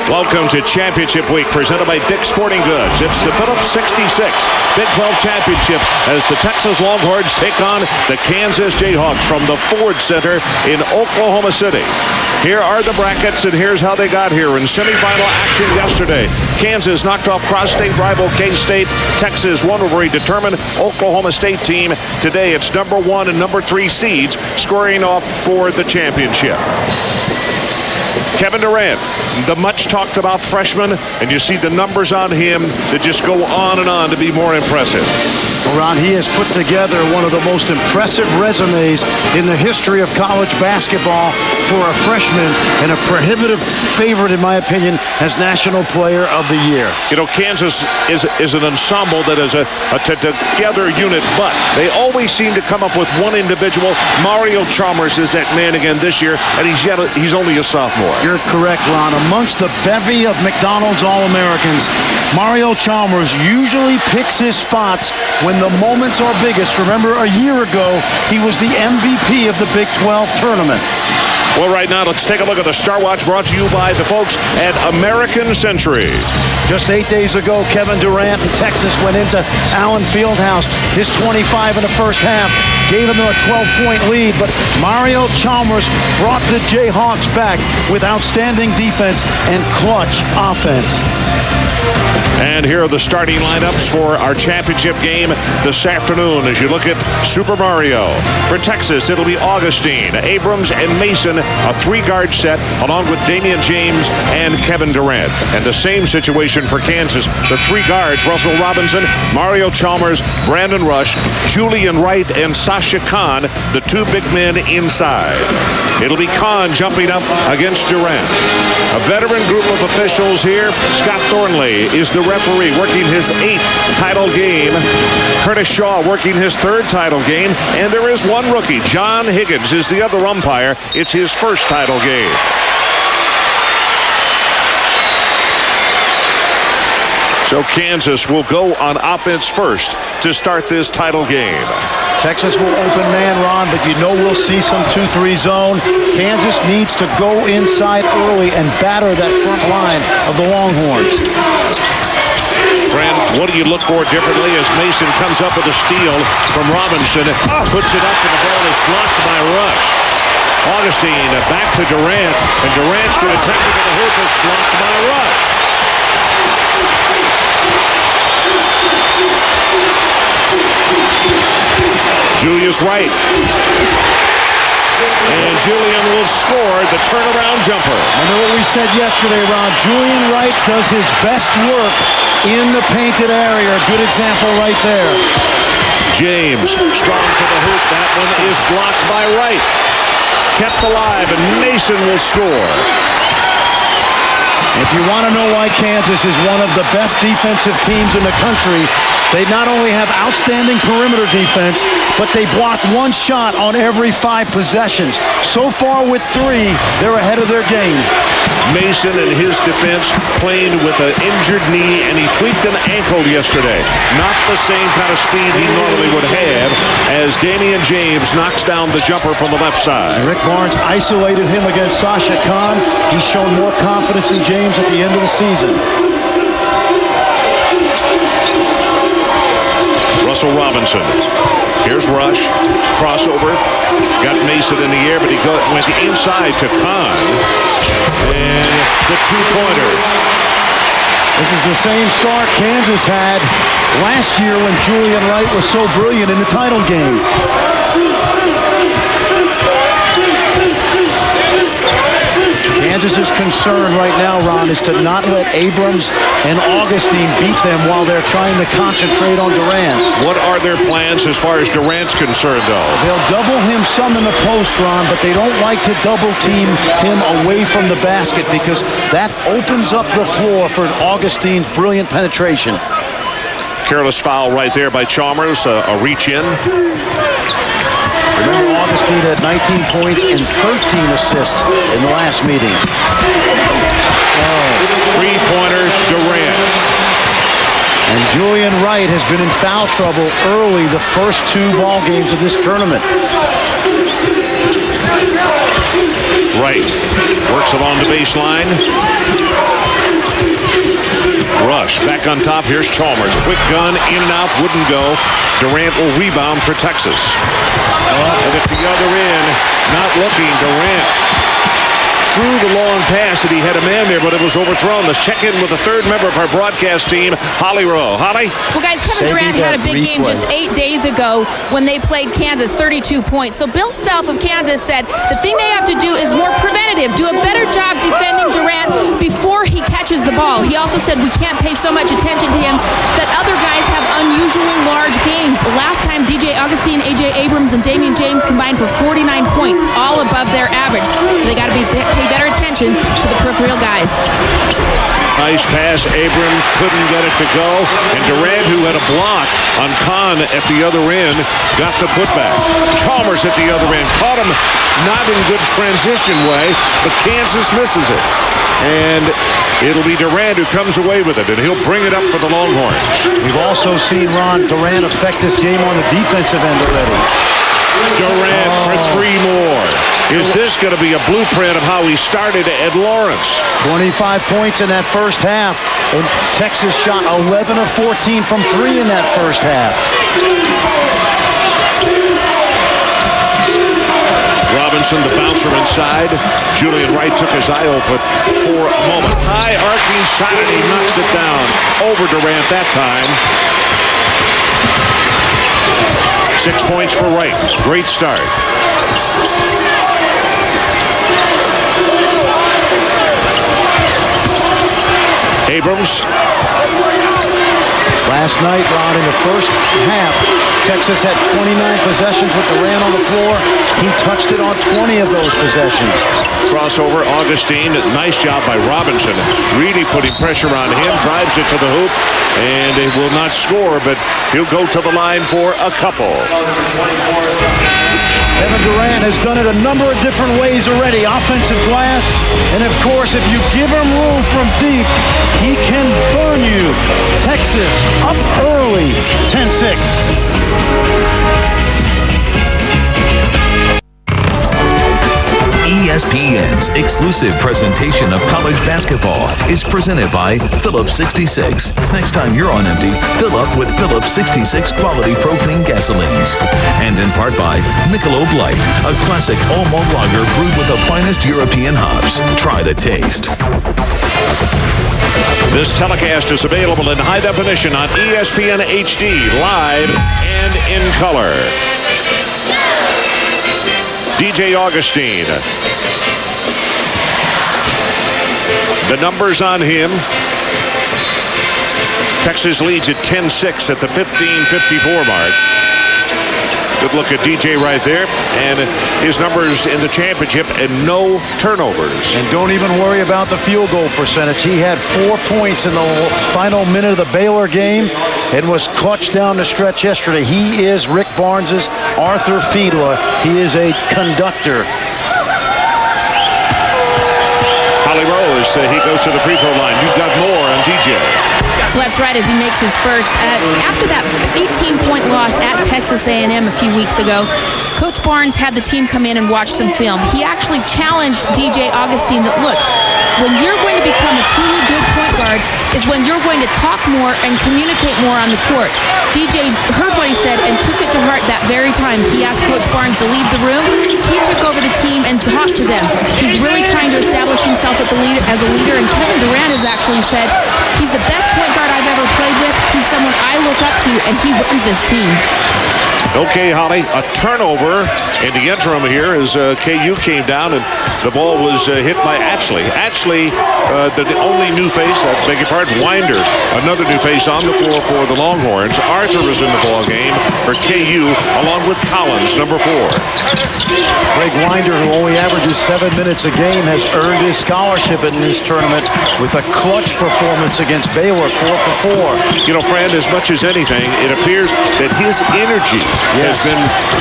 Welcome to Championship Week, presented by Dick's Sporting Goods. It's the Phillips 66 Big 12 Championship as the Texas Longhorns take on the Kansas Jayhawks from the Ford Center in Oklahoma City. Here are the brackets, and here's how they got here. In semifinal action yesterday, Kansas knocked off cross-state rival K-State. Texas won over a determined Oklahoma State team. Today, it's number 1 and number 3 seeds squaring off for the championship. Kevin Durant, the much-talked-about freshman, and you see the numbers on him that just go on and on to be more impressive. Well, Ron, he has put together one of the most impressive resumes in the history of college basketball for a freshman, and a prohibitive favorite, in my opinion, as National Player of the Year. You know, Kansas is an ensemble that is a together unit, but they always seem to come up with one individual. Mario Chalmers is that man again this year, and he's only a sophomore. You're correct, Ron. Amongst the bevy of McDonald's All-Americans, Mario Chalmers usually picks his spots when the moments are biggest. Remember, a year ago, he was the MVP of the Big 12 tournament. Well, right now, let's take a look at the Star Watch brought to you by the folks at American Century. Just 8 days ago, Kevin Durant and Texas went into Allen Fieldhouse. His 25 in the first half gave him a 12-point lead, but Mario Chalmers brought the Jayhawks back with outstanding defense and clutch offense. And here are the starting lineups for our championship game this afternoon as you look at Super Mario. For Texas, it'll be Augustine, Abrams, and Mason, a 3-guard set, along with Damian James and Kevin Durant. And the same situation for Kansas. The 3 guards, Russell Robinson, Mario Chalmers, Brandon Rush, Julian Wright, and Sasha Khan, the 2 big men inside. It'll be Khan jumping up against Durant. A veteran group of officials here. Scott Thornley is the referee, working his 8th title game. Curtis Shaw working his 3rd title game. And there is one rookie. John Higgins is the other umpire. It's his 1st title game. So Kansas will go on offense first to start this title game. Texas will open man, Ron, but you know we'll see some 2-3 zone. Kansas needs to go inside early and batter that front line of the Longhorns. Fran, what do you look for differently as Mason comes up with a steal from Robinson, puts it up, and the ball is blocked by Rush. Augustine back to Durant, and Durant's going to take it to the hoop. It's blocked by Rush. Julius Wright. And Julian will score the turnaround jumper. Remember what we said yesterday, Ron. Julian Wright does his best work in the painted area. Good example right there. James strong to the hoop. That one is blocked by Wright. Kept alive, and Mason will score. If you want to know why Kansas is one of the best defensive teams in the country, they not only have outstanding perimeter defense, but they block 1 shot on every 5 possessions. So far with 3, they're ahead of their game. Mason and his defense playing with an injured knee, and he tweaked an ankle yesterday. Not the same kind of speed he normally would have as Damian James knocks down the jumper from the left side. Rick Barnes isolated him against Sasha Khan. He's shown more confidence in James at the end of the season. Russell Robinson. Here's Rush. Crossover. Got Mason in the air, but he went inside to Khan. And the 2-pointer. This is the same start Kansas had last year when Julian Wright was so brilliant in the title game. Kansas's concern right now, Ron, is to not let Abrams and Augustine beat them while they're trying to concentrate on Durant. What are their plans as far as Durant's concerned, though? They'll double him some in the post, Ron, but they don't like to double team him away from the basket because that opens up the floor for Augustine's brilliant penetration. Careless foul right there by Chalmers, a reach in. Remember, Augustine had 19 points and 13 assists in the last meeting. Three-pointer, Durant. And Julian Wright has been in foul trouble early the first 2 ball games of this tournament. Wright works along the baseline. rush. Back on top, here's Chalmers. Quick gun, in and out, wouldn't go. Durant will rebound for Texas. And at the other end, not looking, Durant threw the long pass, and he had a man there, but it was overthrown. Let's check in with the third member of our broadcast team, Holly Rowe. Holly? Well, guys, Kevin Durant had a big game just 8 days ago when they played Kansas, 32 points. So Bill Self of Kansas said the thing they have to do is more preventative, do a better job defending Durant before he catches the ball. He also said we can't pay so much attention to him that other guys have unusually large games. The last time DJ Augustine, AJ Abrams, and Damian James combined for 49 points, all above their average. So they got to pay better attention to the peripheral guys. Nice pass. Abrams couldn't get it to go. And Durant, who had a block on Kahn at the other end, got the putback. Chalmers at the other end. Caught him not in good transition way, but Kansas misses it. And it'll be Durant who comes away with it, and he'll bring it up for the Longhorns. We've also seen Durant affect this game on the defensive end already. Durant for 3 more. Is this going to be a blueprint of how he started at Lawrence? 25 points in that first half. And Texas shot 11 of 14 from 3 in that first half. Robinson, the bouncer inside. Julian Wright took his eye off it for a moment. High arcing shot, and he knocks it down over Durant that time. 6 points for Wright. Great start. Abrams. Last night, Ron, in the first half, Texas had 29 possessions with Durant on the floor. He touched it on 20 of those possessions. Crossover, Augustine. Nice job by Robinson. Really putting pressure on him. Drives it to the hoop. And it will not score, but he'll go to the line for a couple. Kevin Durant has done it a number of different ways already. Offensive glass. And, of course, if you give him room from deep, he can burn you. Texas up early, 10-6. ESPN's exclusive presentation of college basketball is presented by Phillips 66. Next time you're on empty, fill up with Phillips 66 quality propane gasolines. And in part by Michelob Light, a classic all-malt lager brewed with the finest European hops. Try the taste. This telecast is available in high definition on ESPN HD, live and in color. DJ Augustine. The numbers on him. Texas leads at 10-6 at the 15:54 mark. Good look at DJ right there. And his numbers in the championship, and no turnovers. And don't even worry about the field goal percentage. He had 4 points in the final minute of the Baylor game and was clutch down the stretch yesterday. He is Rick Barnes's Arthur Fiedler. He is a conductor. Holly Rose, he goes to the free throw line. You've got more on DJ. Well, that's right, as he makes his first. After that 18-point loss at Texas A&M a few weeks ago, Coach Barnes had the team come in and watch some film. He actually challenged DJ Augustine that, look, when you're going to become a truly good point guard is when you're going to talk more and communicate more on the court. DJ heard what he said and took it to heart that very time. He asked Coach Barnes to leave the room. He took over the team and talked to them. He's really trying to establish himself as a leader, and Kevin Durant has actually said he's the best point guard I've ever played with. He's someone I look up to, and he runs this team. Okay, Holly, a turnover in the interim here as KU came down and the ball was hit by Atchley. Atchley, the only new face, I beg your pardon, Winder, another new face on the floor for the Longhorns. Arthur was in the ball game for KU along with Collins, number 4. Greg Winder, who only averages 7 minutes a game, has earned his scholarship in this tournament with a clutch performance against Baylor, 4 for 4. You know, Fran, as much as anything, it appears that his energy has been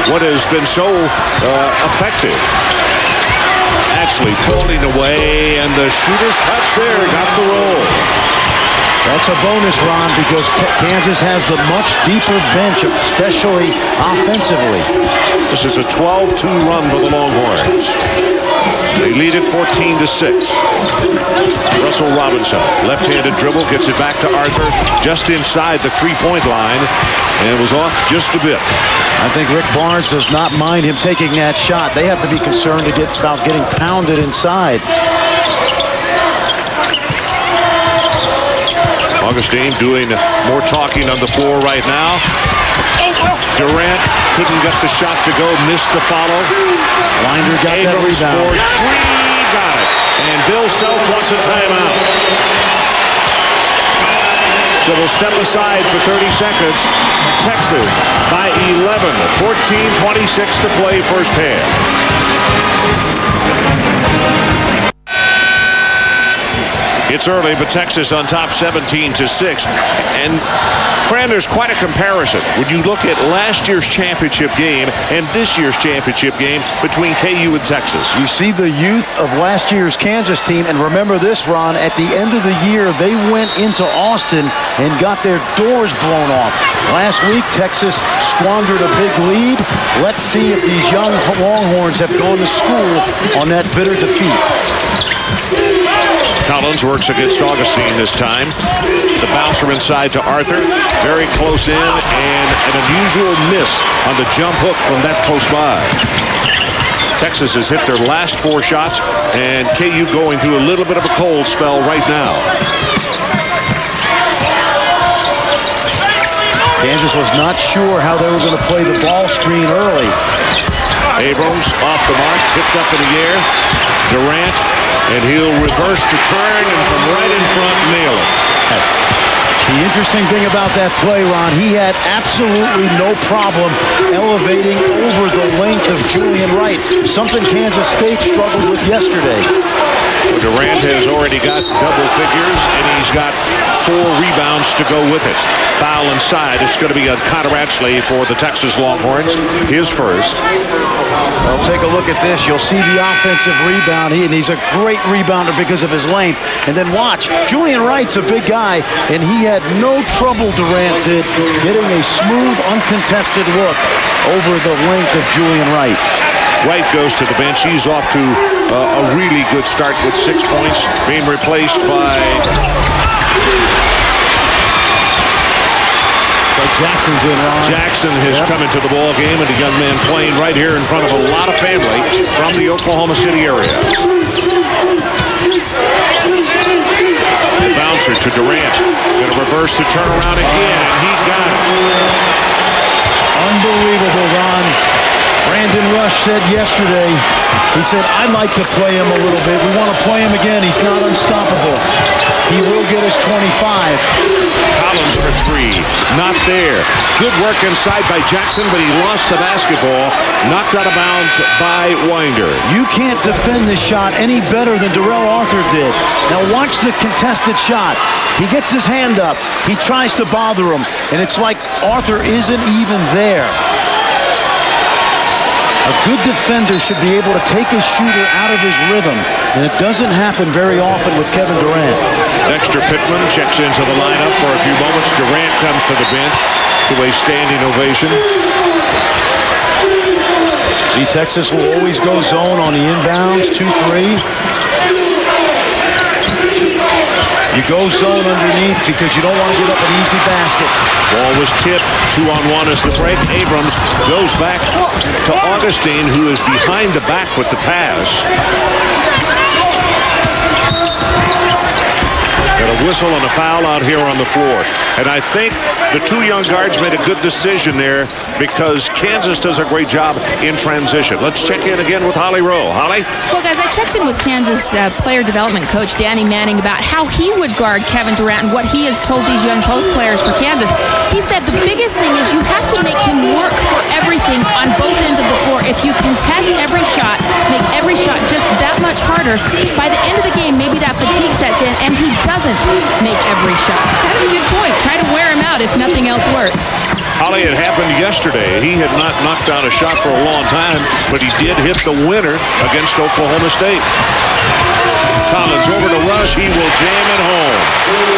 what has been so effective. Actually falling away, and the shooter's touch there got the roll. That's a bonus, Ron, because Kansas has the much deeper bench, especially offensively. This is a 12-2 run for the Longhorns. They lead it 14-6. Russell Russell Robinson. Left-handed dribble, gets it back to Arthur just inside the three-point line and was off just a bit. I think Rick Barnes does not mind him taking that shot. They have to be concerned about getting pounded inside. Augustine doing more talking on the floor right now. Durant couldn't get the shot to go, missed the follow. Winder got that Abrams rebound. scored three, got it. And Bill Self wants a timeout. So we'll step aside for 30 seconds. Texas by 11, 14:26 to play first half. It's early, but Texas on top 17-6. And Fran, there's quite a comparison when you look at last year's championship game and this year's championship game between KU and Texas. You see the youth of last year's Kansas team, and remember this, Ron, at the end of the year, they went into Austin and got their doors blown off. Last week, Texas squandered a big lead. Let's see if these young Longhorns have gone to school on that bitter defeat. Collins works against Augustine this time. The bouncer inside to Arthur. Very close in, and an unusual miss on the jump hook from that close by. Texas has hit their last 4 shots, and KU going through a little bit of a cold spell right now. Kansas was not sure how they were going to play the ball screen early. Abrams off the mark, tipped up in the air. Durant, and he'll reverse the turn and from right in front nail it. The interesting thing about that play, Ron, he had absolutely no problem elevating over the length of Julian Wright, something Kansas State struggled with yesterday. Durant has already got double figures, and he's got 4 rebounds to go with it. Foul inside. It's going to be on Connor Ratchley for the Texas Longhorns, his first. Well, take a look at this. You'll see the offensive rebound. And he's a great rebounder because of his length. And then watch, Julian Wright's a big guy, and he had no trouble, Durant did, getting a smooth, uncontested look over the length of Julian Wright. Wright goes to the bench. He's off to a really good start with 6 points, being replaced by... Jackson's in, Ron. Jackson has come into the ball game, and a young man playing right here in front of a lot of family from the Oklahoma City area. The bouncer to Durant. Going to reverse the turnaround again, and he got it. Unbelievable, Ron. Brandon Rush said yesterday, he said, I'd like to play him a little bit. We want to play him again. He's not unstoppable. He will get his 25. Collins for 3. Not there. Good work inside by Jackson, but he lost the basketball. Knocked out of bounds by Winder. You can't defend this shot any better than Darrell Arthur did. Now watch the contested shot. He gets his hand up. He tries to bother him, and it's like Arthur isn't even there. A good defender should be able to take his shooter out of his rhythm, and it doesn't happen very often with Kevin Durant. Dexter Pittman checks into the lineup for a few moments. Durant comes to the bench to a standing ovation. See, Texas will always go zone on the inbounds, 2-3. You go zone underneath because you don't want to give up an easy basket. Ball was tipped. 2-on-1 is the break. Abrams goes back to Augustine, who is behind the back with the pass. Got a whistle and a foul out here on the floor. And I think the 2 young guards made a good decision there because Kansas does a great job in transition. Let's check in again with Holly Rowe. Holly? Well, guys, I checked in with Kansas player development coach Danny Manning about how he would guard Kevin Durant and what he has told these young post players for Kansas. He said the biggest thing is you have to make him work for everything on both ends of the floor. If you contest every shot, make every shot just that much harder, by the end of the game, maybe that fatigue sets in, and he doesn't make every shot. Kind of a good point. Try to wear him out if nothing else works. Holly, it happened yesterday. He had not knocked down a shot for a long time, but he did hit the winner against Oklahoma State. Collins over to Rush. He will jam it home.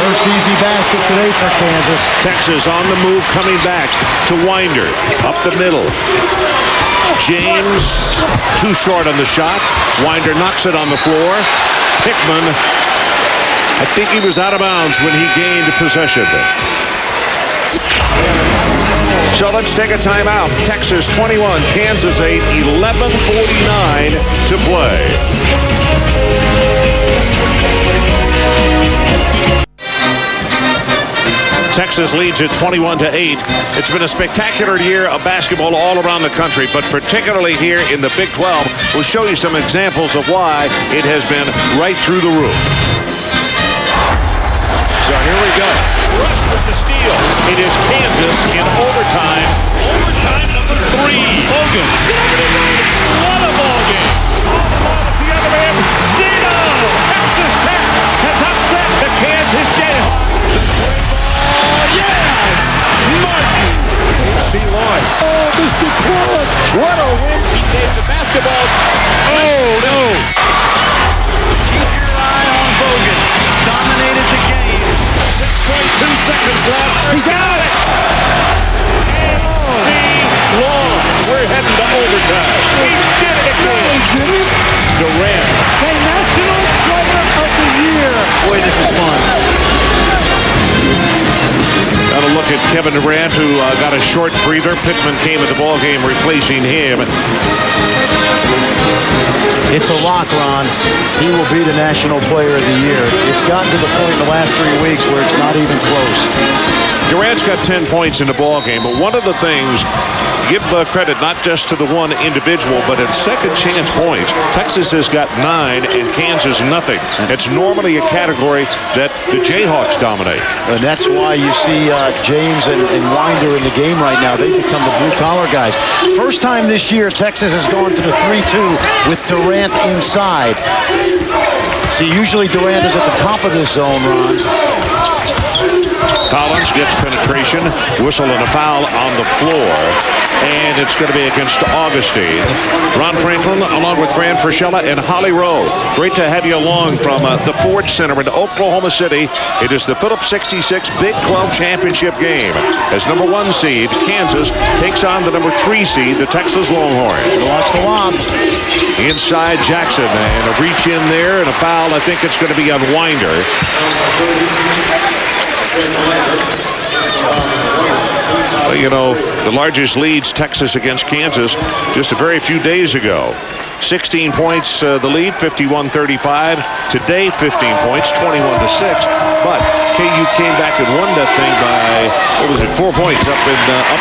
First easy basket today for Kansas. Texas on the move, coming back to Winder. Up the middle. James too short on the shot. Winder knocks it on the floor. Hickman I think he was out of bounds when he gained possession. So let's take a timeout. Texas 21, Kansas 8, 11:49 to play. Texas leads at 21-8. It's been a spectacular year of basketball all around the country, but particularly here in the Big 12. We'll show you some examples of why it has been right through the roof. So here we go. Rush with the steal. It is Kansas in overtime. Overtime number 3. Hogan. What a ball game. At the other end. Zeno. Texas Tech has upset the Kansas Jayhawks. Yes! Martin! C. Lloyd. Oh, Mr. Clutch! What a win! He saved the basketball. Oh, no! Keep your eye on Bogan. He's dominated the game. 6.2 seconds left. He got it! C. Lloyd. We're heading to overtime. He did it again. Durant. A National Player of the Year. Boy, this is fun. Got a look at Kevin Durant, who got a short breather. Pittman came at the ballgame replacing him. It's a lock, Ron. He will be the National Player of the Year. It's gotten to the point in the last 3 weeks where it's not even close. Durant's got 10 points in the ballgame, but one of the things, give credit not just to the one individual, but in second chance points, Texas has got 9 and Kansas nothing. It's normally a category that the Jayhawks dominate. And that's why you see James and Winder in the game right now. They've become the blue-collar guys. First time this year, Texas has gone to the 3-2 with Durant inside. See, usually Durant is at the top of this zone, Ron. Collins gets penetration, whistle and a foul on the floor, and it's going to be against Augustine. Ron Franklin, along with Fran Fraschilla and Holly Rowe. Great to have you along from the Ford Center in Oklahoma City. It is the Phillips 66 Big 12 Championship game. As number 1 seed, Kansas takes on the number 3 seed, the Texas Longhorns. Watch the lob. Inside Jackson, and a reach in there, and a foul. I think it's going to be on Winder. Well, you know, the largest leads Texas against Kansas just a very few days ago. 16 points the lead, 51-35. Today, 15 points, 21-6. But KU came back and won that thing by, what was it, 4 points up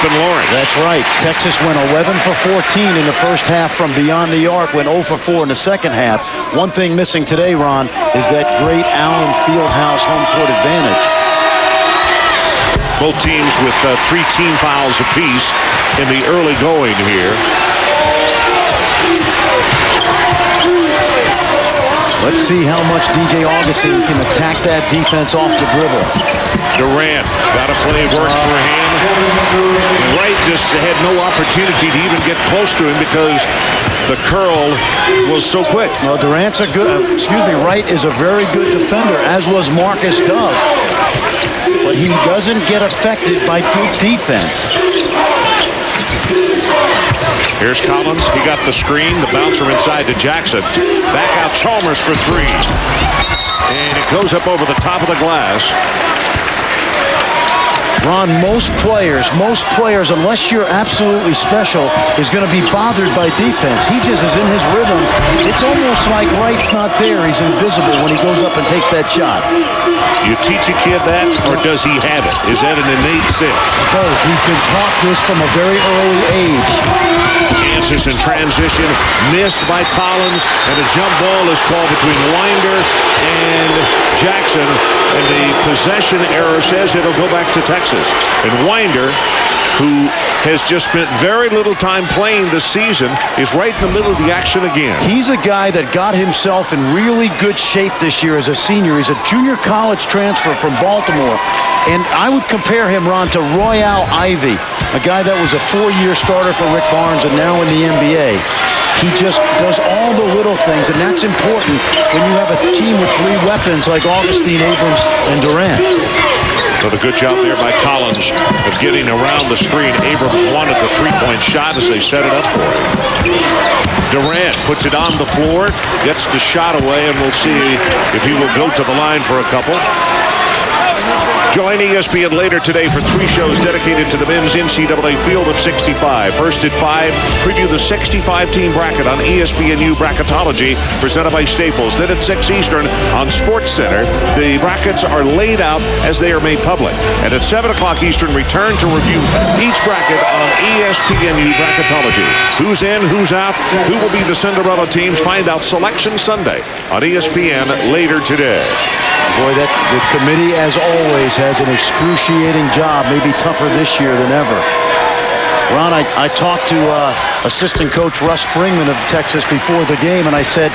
in Lawrence. That's right. Texas went 11 for 14 in the first half from beyond the arc, went 0 for 4 in the second half. One thing missing today, Ron, is that great Allen Fieldhouse home court advantage. Both teams with 3 team fouls apiece in the early going here. Let's see how much DJ Augustine can attack that defense off the dribble. Durant, got to play works for him. Wright just had no opportunity to even get close to him because the curl was so quick. Well, Durant's a good, Wright is a very good defender, as was Marcus Dove. But he doesn't get affected by good defense. Here's Collins. He got the screen. The bouncer inside to Jackson. Back out Chalmers for 3. And it goes up over the top of the glass. Ron, most players, unless you're absolutely special, is going to be bothered by defense. He just is in his rhythm. It's almost like Wright's not there. He's invisible when he goes up and takes that shot. You teach a kid that, or does he have it? Is that an innate sense? Both. He's been taught this from a very early age. Kansas in transition, missed by Collins, and a jump ball is called between Winder and Jackson, and the possession error says it'll go back to Texas. And Winder, who has just spent very little time playing this season, is right in the middle of the action again. He's a guy that got himself in really good shape this year as a senior. He's a junior college transfer from Baltimore. And I would compare him, Ron, to Royale Ivey, a guy that was a 4-year starter for Rick Barnes and now in the NBA. He just does all the little things, and that's important when you have a team with 3 weapons like Augustine, Abrams, and Durant. But a good job there by Collins of getting around the screen. Abrams wanted the three-point shot as they set it up for him. Durant puts it on the floor, gets the shot away, and we'll see if he will go to the line for a couple. Join ESPN later today for 3 shows dedicated to the men's NCAA Field of 65. First at 5, preview the 65-team bracket on ESPNU Bracketology, presented by Staples. Then at 6 Eastern on SportsCenter, the brackets are laid out as they are made public. And at 7 o'clock Eastern, return to review each bracket on ESPNU Bracketology. Who's in, who's out, who will be the Cinderella teams? Find out Selection Sunday on ESPN later today. Boy, the committee, as always, has an excruciating job, maybe tougher this year than ever. Ron, I talked to assistant coach Russ Springman of Texas before the game, and I said,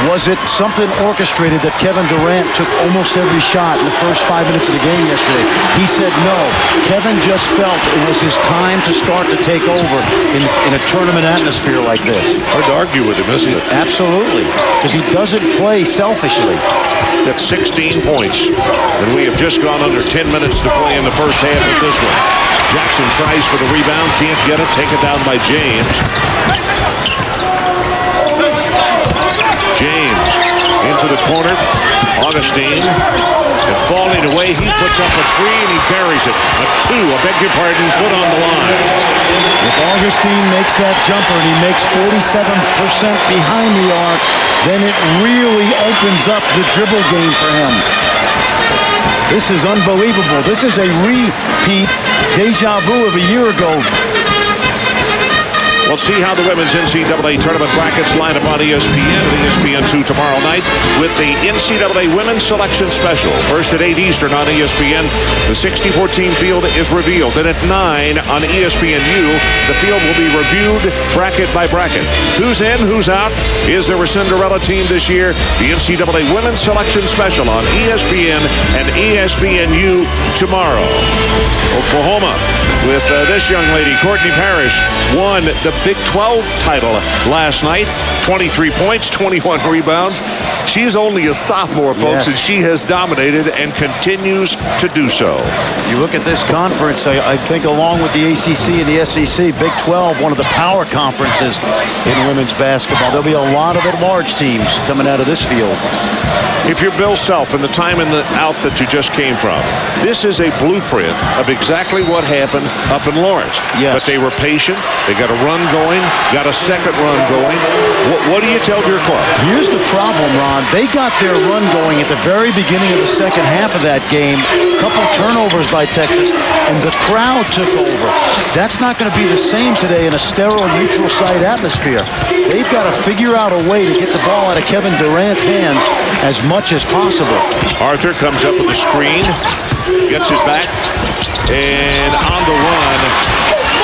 was it something orchestrated that Kevin Durant took almost every shot in the first 5 minutes of the game yesterday? He said no. Kevin just felt it was his time to start to take over in a tournament atmosphere like this. Hard to argue with him, isn't it? Absolutely, because he doesn't play selfishly. That's 16 points, and we have just gone under 10 minutes to play in the first half of this one. Jackson tries for the rebound, can't get it, taken down by James. James into the corner. Augustine, and falling away, he puts up a 3 and he buries it. A 2, I beg your pardon, put on the line. If Augustine makes that jumper and he makes 47% behind the arc, then it really opens up the dribble game for him. This is unbelievable. This is a repeat, deja vu of a year ago. We'll see how the women's NCAA tournament brackets line up on ESPN and ESPN2 tomorrow night with the NCAA Women's Selection Special. First at 8 Eastern on ESPN, the 64-team field is revealed. Then at 9 on ESPNU, the field will be reviewed bracket by bracket. Who's in, who's out? Is there a Cinderella team this year? The NCAA Women's Selection Special on ESPN and ESPNU tomorrow. Oklahoma, with this young lady, Courtney Parrish, won the Big 12 title last night. 23 points, 21 rebounds. She's only a sophomore, folks, and she has dominated and continues to do so. You look at this conference, I think along with the ACC and the SEC, Big 12, one of the power conferences in women's basketball. There'll be a lot of at-large teams coming out of this field. If you're Bill Self and the time and the out that you just came from, this is a blueprint of exactly what happened up in Lawrence. Yes. But they were patient. They got a run going, got a second run going. What do you tell your club? Here's the problem, Ron. They got their run going at the very beginning of the second half of that game. A couple turnovers by Texas, and the crowd took over. That's not going to be the same today in a sterile, neutral site atmosphere. They've got to figure out a way to get the ball out of Kevin Durant's hands as much as possible. Arthur comes up with the screen, gets his back, and on the run.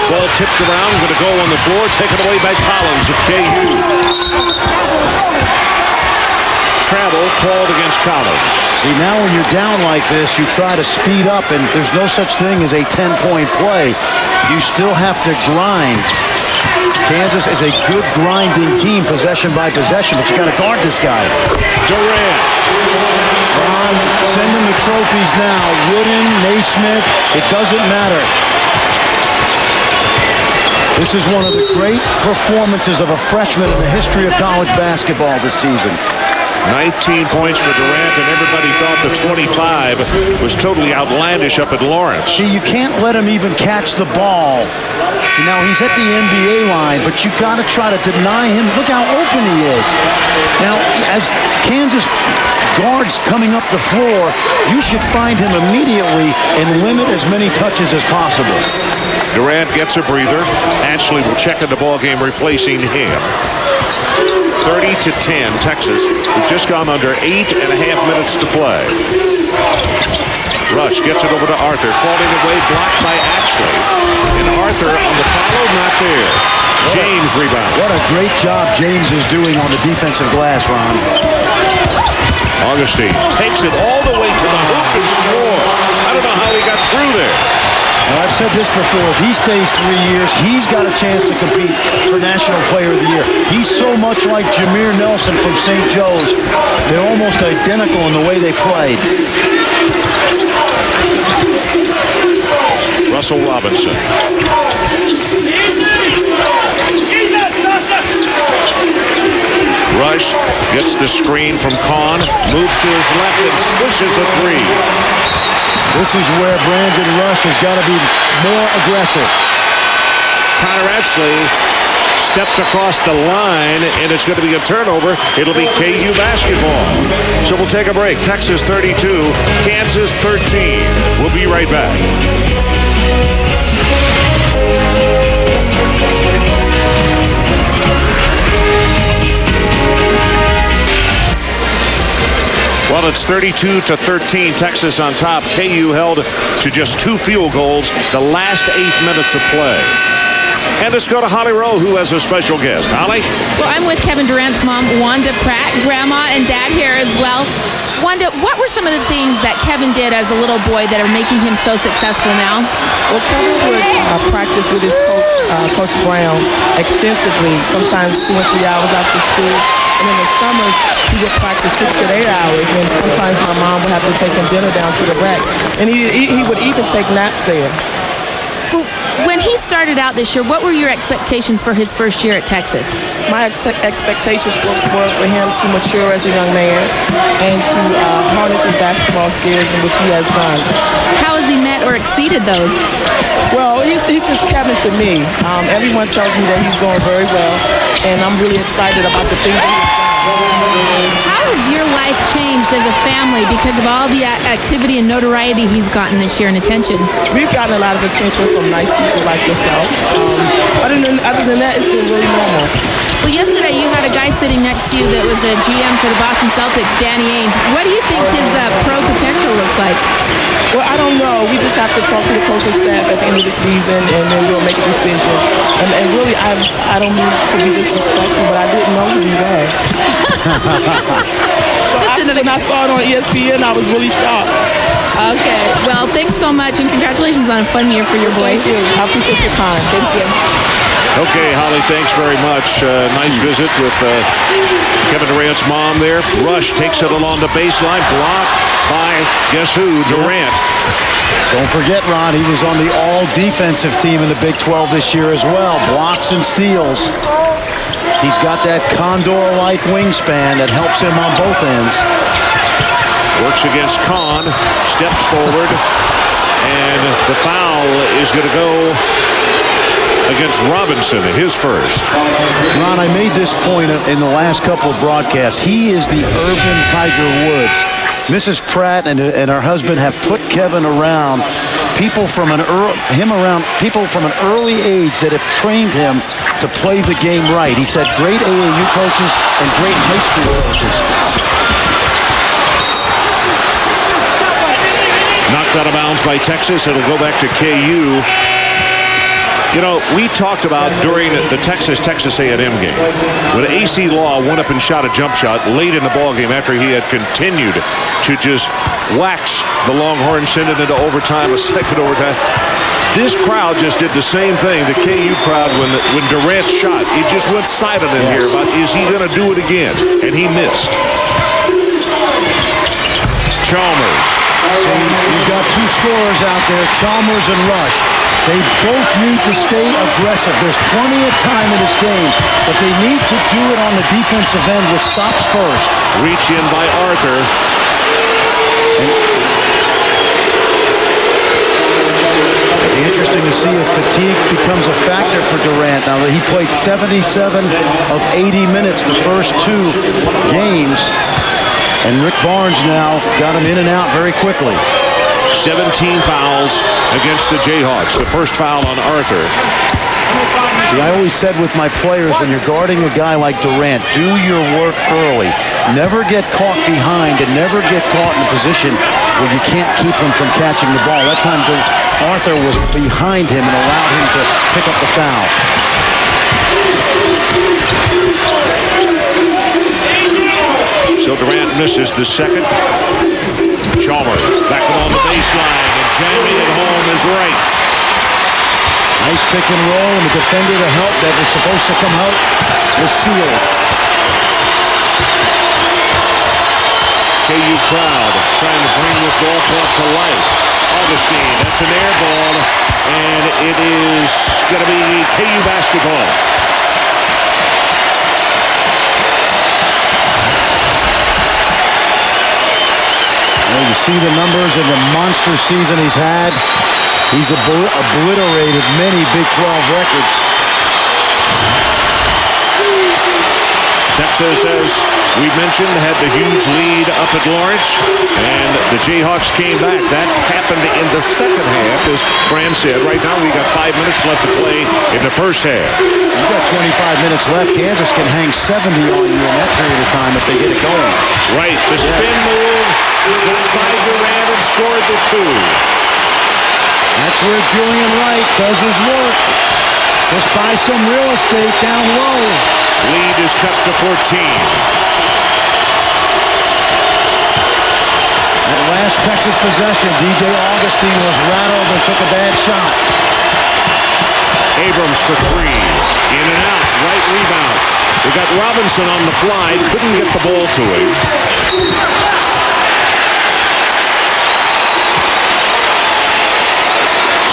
Ball tipped around, going to go on the floor, taken away by Collins of KU. Travel called against Collins. See, now when you're down like this, you try to speed up, and there's no such thing as a 10-point play. You still have to grind. Kansas is a good grinding team, possession by possession, but you got to guard this guy. Durant. Ron, send them the trophies now. Wooden, Naismith, it doesn't matter. This is one of the great performances of a freshman in the history of college basketball this season. 19 points for Durant, and everybody thought the 25 was totally outlandish up at Lawrence. See, you can't let him even catch the ball. Now, he's at the NBA line, but you got to try to deny him. Look how open he is. Now, as Kansas guards coming up the floor, you should find him immediately and limit as many touches as possible. Durant gets a breather. Ashley will check in the ballgame, replacing him. 30-10, Texas. We've just gone under 8.5 minutes to play. Rush gets it over to Arthur. Falling away, blocked by Ashley. And Arthur on the follow, not there. James rebound. What a great job James is doing on the defensive glass, Ron. Augustine takes it all the way to the hoop and score. I don't know how he got through there. Now, I've said this before. If he stays 3 years, he's got a chance to compete for National Player of the Year. He's so much like Jameer Nelson from St. Joe's. They're almost identical in the way they played. Russell Robinson. Rush gets the screen from Kahn, moves to his left and swishes a three. This is where Brandon Rush has got to be more aggressive. Connor Etsley stepped across the line, and it's going to be a turnover. It'll be KU basketball. So we'll take a break. Texas 32, Kansas 13. We'll be right back. Well, it's 32-13. Texas on top. KU held to just 2 field goals the last 8 minutes of play. And let's go to Holly Rowe, who has a special guest. Holly? Well, I'm with Kevin Durant's mom, Wanda Pratt, grandma and dad here as well. Wanda, what were some of the things that Kevin did as a little boy that are making him so successful now? Well, Kevin would practice with his coach, Coach Brown, extensively, sometimes 2 or 3 hours after school. And in the summers, he would practice 6 to 8 hours. And sometimes my mom would have to take him dinner down to the rec. And he would even take naps there. Well, when he started out this year, what were your expectations for his first year at Texas? My expectations were for him to mature as a young man and to harness his basketball skills, in which he has done. How has he met or exceeded those? Well, he's just Kevin to me. Everyone tells me that he's doing very well, and I'm really excited about the things that he's done. How has your life changed as a family because of all the activity and notoriety he's gotten this year and attention? We've gotten a lot of attention from nice people like yourself. Other than that, it's been really normal. Well, yesterday you had a guy sitting next to you that was a GM for the Boston Celtics, Danny Ainge. What do you think his pro potential looks like? Well, I don't know. We just have to talk to the coaching staff at the end of the season, and then we'll make a decision. And really, I don't mean to be disrespectful, but I didn't know who he was. When I saw it on ESPN, I was really shocked. Okay. Well, thanks so much, and congratulations on a fun year for your boy. Thank you. I appreciate your time. Thank you. Okay, Holly, thanks very much. Nice visit with Kevin Durant's mom there. Rush takes it along the baseline, blocked by, guess who, Durant. Don't forget, Ron, he was on the all-defensive team in the Big 12 this year as well. Blocks and steals. He's got that condor-like wingspan that helps him on both ends. Works against Kahn, steps forward, and the foul is going to go against Robinson, his first. Ron, I made this point in the last couple of broadcasts. He is the urban Tiger Woods. Mrs. Pratt and her husband have put Kevin around people from an early age that have trained him to play the game right. He said great AAU coaches and great high school coaches. Knocked out of bounds by Texas. It'll go back to KU. You know, we talked about during the Texas A&M game when AC Law went up and shot a jump shot late in the ballgame after he had continued to just wax the Longhorns, send it into overtime, a second overtime. This crowd just did the same thing. The KU crowd, when Durant shot, it just went silent in here about, is he going to do it again? And he missed. Chalmers. See, you've got 2 scorers out there, Chalmers and Rush. They both need to stay aggressive. There's plenty of time in this game, but they need to do it on the defensive end with stops first. Reach in by Arthur. It'll be interesting to see if fatigue becomes a factor for Durant. Now, he played 77 of 80 minutes the first 2 games, and Rick Barnes now got him in and out very quickly. 17 fouls against the Jayhawks. The first foul on Arthur. See, I always said with my players, when you're guarding a guy like Durant, do your work early. Never get caught behind and never get caught in a position where you can't keep him from catching the ball. That time Arthur was behind him and allowed him to pick up the foul. So Durant misses the second. Chalmers back along the baseline, and jamming it home is right. Nice pick and roll, and the defender to help that was supposed to come out was sealed. KU crowd trying to bring this ball club to life. Augustine, that's an air ball, and it is going to be KU basketball. Well, you see the numbers and the monster season he's had. He's obliterated many Big 12 records. Texas, as we mentioned, had the huge lead up at Lawrence, and the Jayhawks came back. That happened in the second half, as Fran said. Right now, we got 5 minutes left to play in the first half. You've got 25 minutes left. Kansas can hang 70 on you in that period of time if they get it going. Right, the spin move, got by Durant and scored the two. That's where Julian Wright does his work. Just buy some real estate down low. Lead is cut to 14. That last Texas possession, DJ Augustine was rattled and took a bad shot. Abrams for three. In and out. Right rebound. We got Robinson on the fly. Couldn't get the ball to him.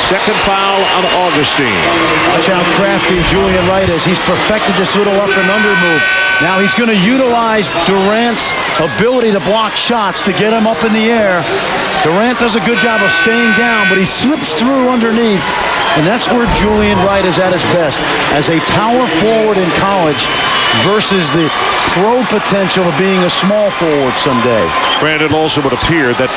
Second foul on Augustine. Watch how crafty Julian Wright is. He's perfected this little up and under move. Now he's going to utilize Durant's ability to block shots to get him up in the air. Durant does a good job of staying down, but he slips through underneath. And that's where Julian Wright is at his best, as a power forward in college versus the pro potential of being a small forward someday. Brandon, also would appear that,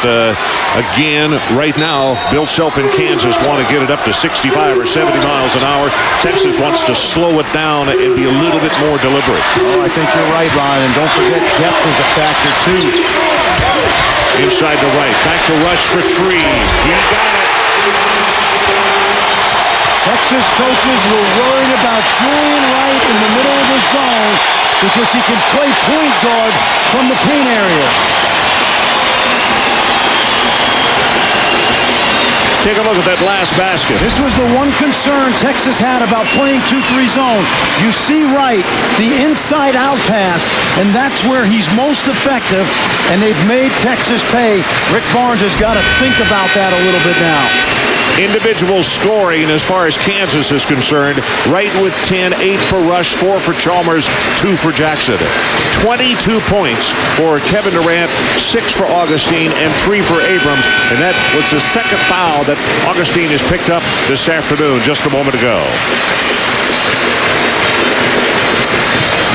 again, right now, Bill Self in Kansas want to get it up to 65 or 70 miles an hour. Texas wants to slow it down and be a little bit more deliberate. Oh, I think you're right, Ron. And don't forget, depth is a factor, too. Inside the right. Back to Rush for three. He got it. Texas coaches were worried about Julian Wright in the middle of the zone because he can play point guard from the paint area. Take a look at that last basket. This was the one concern Texas had about playing 2-3 zone. You see Wright, the inside-out pass, and that's where he's most effective, and they've made Texas pay. Rick Barnes has got to think about that a little bit now. Individual scoring as far as Kansas is concerned. Wright with 10, 8 for Rush, 4 for Chalmers, 2 for Jackson. 22 points for Kevin Durant, 6 for Augustine, and 3 for Abrams. And that was the second foul that Augustine has picked up this afternoon just a moment ago.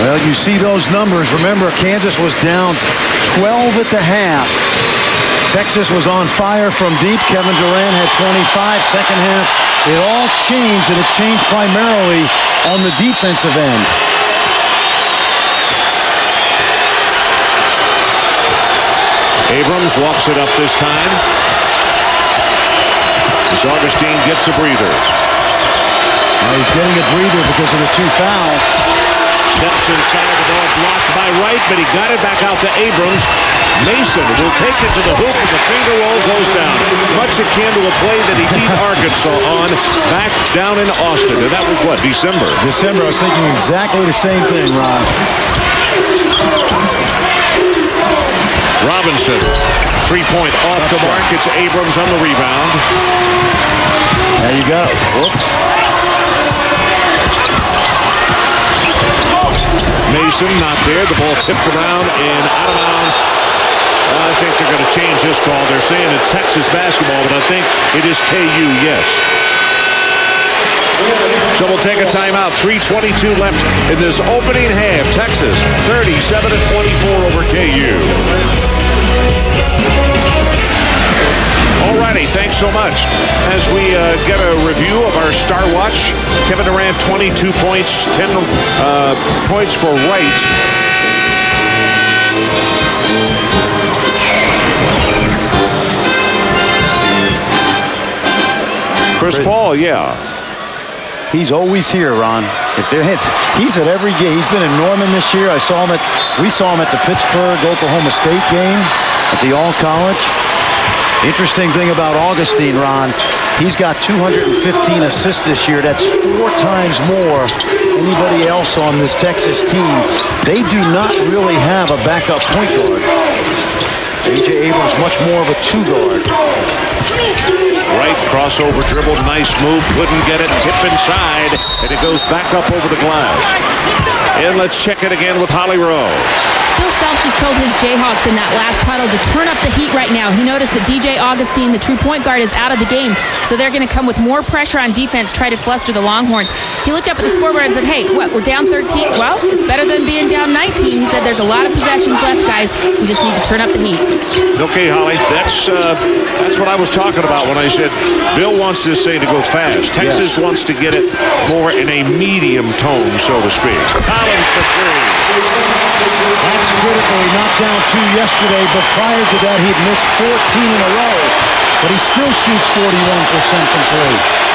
Well, you see those numbers. Remember, Kansas was down 12 at the half. Texas was on fire from deep. Kevin Durant had 25. Second half, it all changed, and it changed primarily on the defensive end. Abrams walks it up this time. As Augustine gets a breather. Now he's getting a breather because of the 2 fouls. Steps inside, the ball blocked by Wright, but he got it back out to Abrams. Mason will take it to the hoop, and the finger roll goes down. Much akin to a play that he beat Arkansas on back down in Austin. And that was what, December? December. I was thinking exactly the same thing, Ron. Robinson, 3-point off the mark. It's Abrams on the rebound. There you go. Whoop. Mason not there. The ball tipped around and out of bounds. I think they're going to change this call. They're saying it's Texas basketball, but I think it is KU, yes. So we'll take a timeout. 3:22 left in this opening half. Texas 37-24 over KU. Alrighty, thanks so much. As we get a review of our Star Watch, Kevin Durant, 22 points, 10 points for Wright. Chris Paul, yeah. He's always here, Ron. He's at every game. He's been in Norman this year. We saw him at the Pittsburgh Oklahoma State game at the All College. Interesting thing about Augustine, Ron, he's got 215 assists this year. That's 4 times more than anybody else on this Texas team. They do not really have a backup point guard. A.J. Abrams much more of a 2 guard. Right, crossover dribble, nice move, couldn't get it, tip inside, and it goes back up over the glass. And let's check it again with Holly Rowe. Bill Self just told his Jayhawks in that last huddle to turn up the heat right now. He noticed that DJ Augustine, the true point guard, is out of the game, so they're going to come with more pressure on defense, try to fluster the Longhorns. He looked up at the scoreboard and said, hey, what, we're down 13? Well, it's better than being down 19. He said there's a lot of possessions left, guys. We just need to turn up the heat. Okay, Holly, that's what I was talking about when I said Bill wants this thing to go fast. Texas wants to get it more in a medium tone, so to speak. Collins for three. That's critical. He knocked down 2 yesterday, but prior to that, he'd missed 14 in a row. But he still shoots 41% from 3.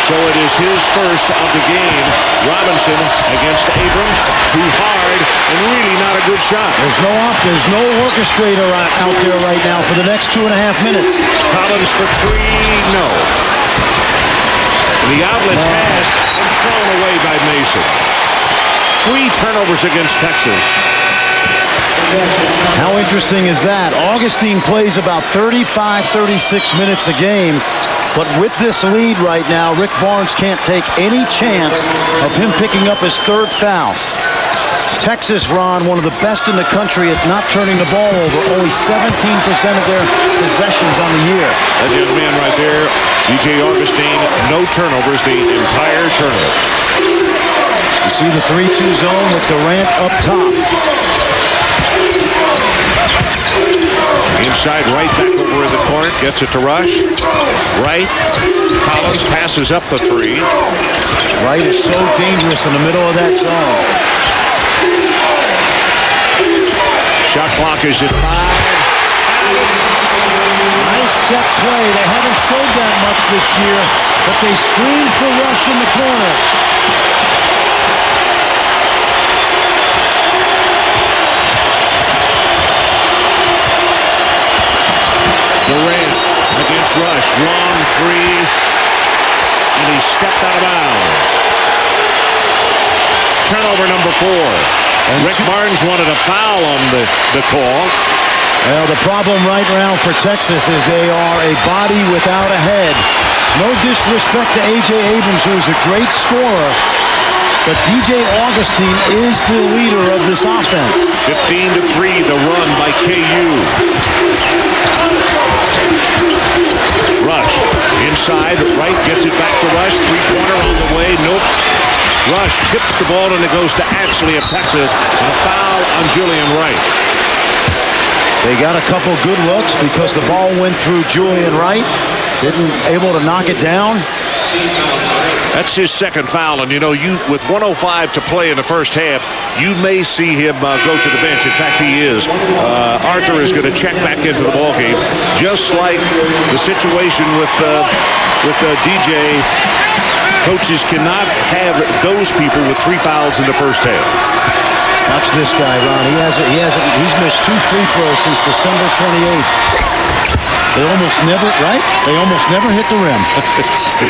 So it is his first of the game. Robinson against Abrams. Too hard and really not a good shot. There's no orchestrator out there right now for the next 2.5 minutes. Collins for 3, no. The outlet pass and thrown away by Mason. 3 turnovers against Texas. How interesting is that? Augustine plays about 35, 36 minutes a game. But with this lead right now, Rick Barnes can't take any chance of him picking up his 3rd foul. Texas, Ron, one of the best in the country at not turning the ball over. Only 17% of their possessions on the year. That young man right there, DJ Augustine, no turnovers the entire tournament. You see the 3-2 zone with Durant up top. Inside right, back over in the corner, gets it to Rush. Right, Collins passes up the 3. Wright is so dangerous in the middle of that zone. Shot clock is at 5. Nice set play. They haven't showed that much this year, but they screened for Rush in the corner. Durant against Rush. Long 3. And he stepped out of bounds. Turnover number 4. And Rick Barnes wanted a foul on the call. Well, the problem right now for Texas is they are a body without a head. No disrespect to A.J. Abrams, who is a great scorer, but DJ Augustine is the leader of this offense. 15-3, the run by KU. Rush inside, right, gets it back to Rush. 3-pointer on the way, nope. Rush tips the ball and it goes to Ashley of Texas. And a foul on Julian Wright. They got a couple good looks because the ball went through Julian Wright. Didn't able to knock it down. That's his 2nd foul, and you know, with 1:05 to play in the first half, you may see him go to the bench. In fact, he is. Arthur is going to check back into the ballgame, just like the situation with DJ. Coaches cannot have those people with 3 fouls in the first half. Watch this guy, Ron. He's missed 2 free throws since December 28th. They almost never, right? They almost never hit the rim.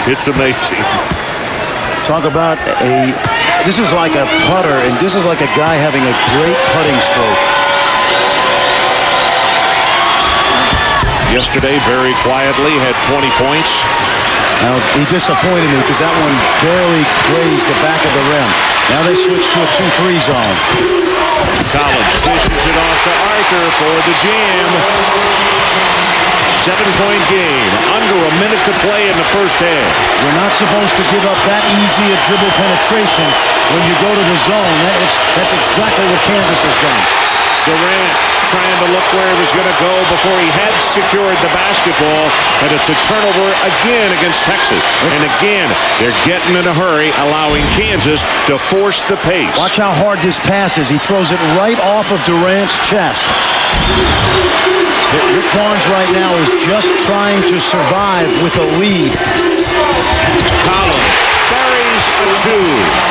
It's amazing. Talk about this is like a putter, and this is like a guy having a great putting stroke. Yesterday, very quietly, had 20 points. Now, he disappointed me because that one barely grazed the back of the rim. Now they switch to a 2-3 zone. Collins dishes it off to Arthur for the jam. 7-point game. Under a minute to play in the first half. You're not supposed to give up that easy a dribble penetration when you go to the zone. That's exactly what Kansas has done. Durant trying to look where he was going to go before he had secured the basketball, and it's a turnover again against Texas. And again, they're getting in a hurry, allowing Kansas to force the pace. Watch how hard this pass is. He throws it right off of Durant's chest. Rick Barnes right now is just trying to survive with a lead. Collins buries a 2.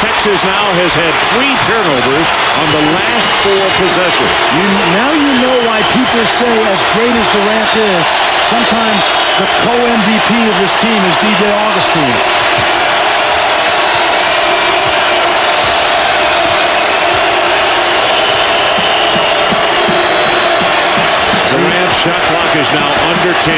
Texas now has had 3 turnovers on the last 4 possessions. Now you know why people say, as great as Durant is, sometimes the co-MVP of this team is DJ Augustine. Durant's shot clock is now under 10.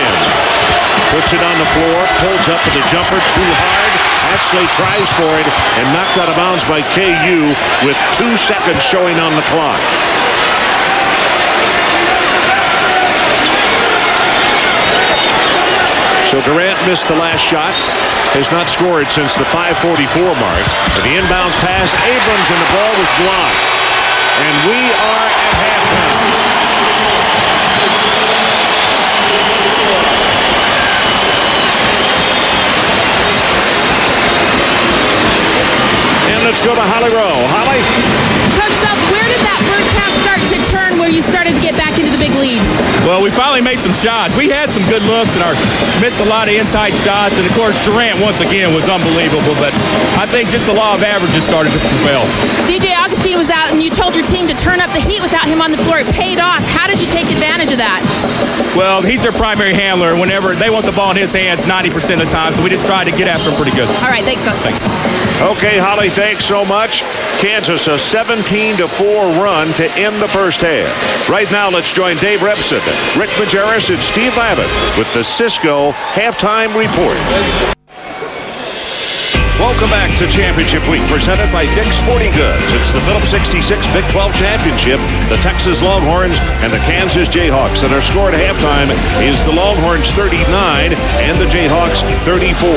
Puts it on the floor, pulls up with the jumper too hard. Ashley tries for it and knocked out of bounds by KU with 2 seconds showing on the clock. So Durant missed the last shot, has not scored since the 5:44 mark. And the inbounds pass, Abrams, and the ball was blocked. And we are at halftime. And let's go to Holly Rowe. Holly? Coach Self, where did that first half start to turn where you started to get back into the big lead? Well, we finally made some shots. We had some good looks and missed a lot of in-tight shots. And, of course, Durant, once again, was unbelievable. But I think just the law of averages started to prevail. DJ Augustine was out, and you told your team to turn up the heat without him on the floor. It paid off. How did you take advantage of that? Well, he's their primary handler. Whenever they want the ball in his hands 90% of the time, so we just tried to get after him pretty good. All right, thanks, Coach. Okay, Holly, thanks so much. Kansas, a 17-4 run to end the first half. Right now, let's join Dave Repson, Rick Majerus, and Steve Abbott with the Cisco Halftime Report. Welcome back to Championship Week, presented by Dick's Sporting Goods. It's the Phillips 66 Big 12 Championship. The Texas Longhorns and the Kansas Jayhawks. And our score at halftime is the Longhorns 39 and the Jayhawks 34.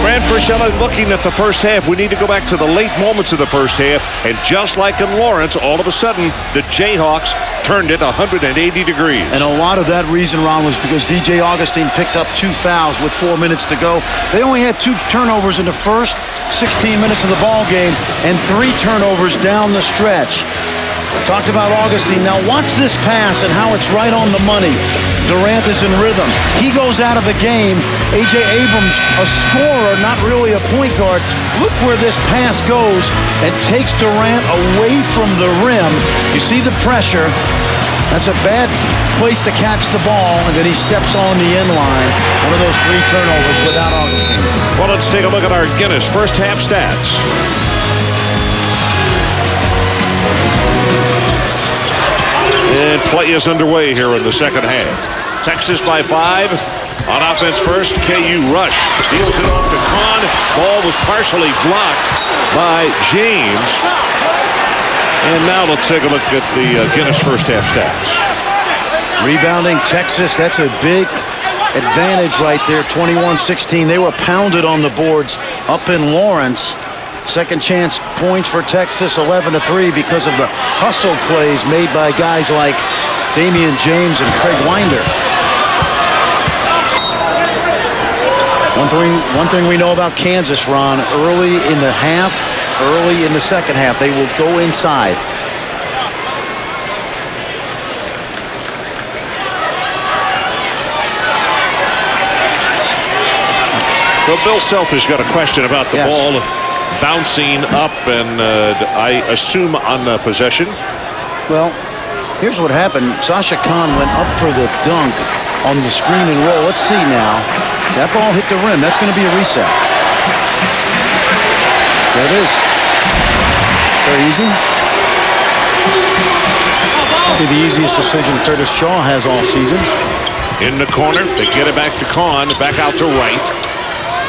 Fran Frischella, looking at the first half, we need to go back to the late moments of the first half. And just like in Lawrence, all of a sudden, the Jayhawks turned it 180 degrees. And a lot of that reason, Ron, was because DJ Augustine picked up 2 fouls with 4 minutes to go. They only had 2 turnovers in the first 16 minutes of the ball game and 3 turnovers down the stretch. Talked about Augustine. Now watch this pass and how it's right on the money. Durant is in rhythm. He goes out of the game. A.J. Abrams, a scorer, not really a point guard. Look where this pass goes and takes Durant away from the rim. You see the pressure. That's a bad place to catch the ball, and then he steps on the end line. One of those 3 turnovers without Augustine. Well, let's take a look at our Guinness first half stats. And play is underway here in the second half. Texas by 5. On offense first, KU rush. Deals it off to Kahn. Ball was partially blocked by James. And now let's take a look at the Guinness first half stats. Rebounding Texas, that's a big advantage right there, 21-16. They were pounded on the boards up in Lawrence. Second chance points for Texas, 11-3, because of the hustle plays made by guys like Damian James and Craig Winder. One thing we know about Kansas, Ron, early in the half, early in the second half, they will go inside. Well, Bill Self has got a question about the ball bouncing up, and I assume on possession. Well, here's what happened. Sasha Khan went up for the dunk on the screen and roll. Let's see now. That ball hit the rim. That's going to be a reset. There it is. Very easy. Probably the easiest decision Curtis Shaw has all season. In the corner, they get it back to Kahn, back out to Wright.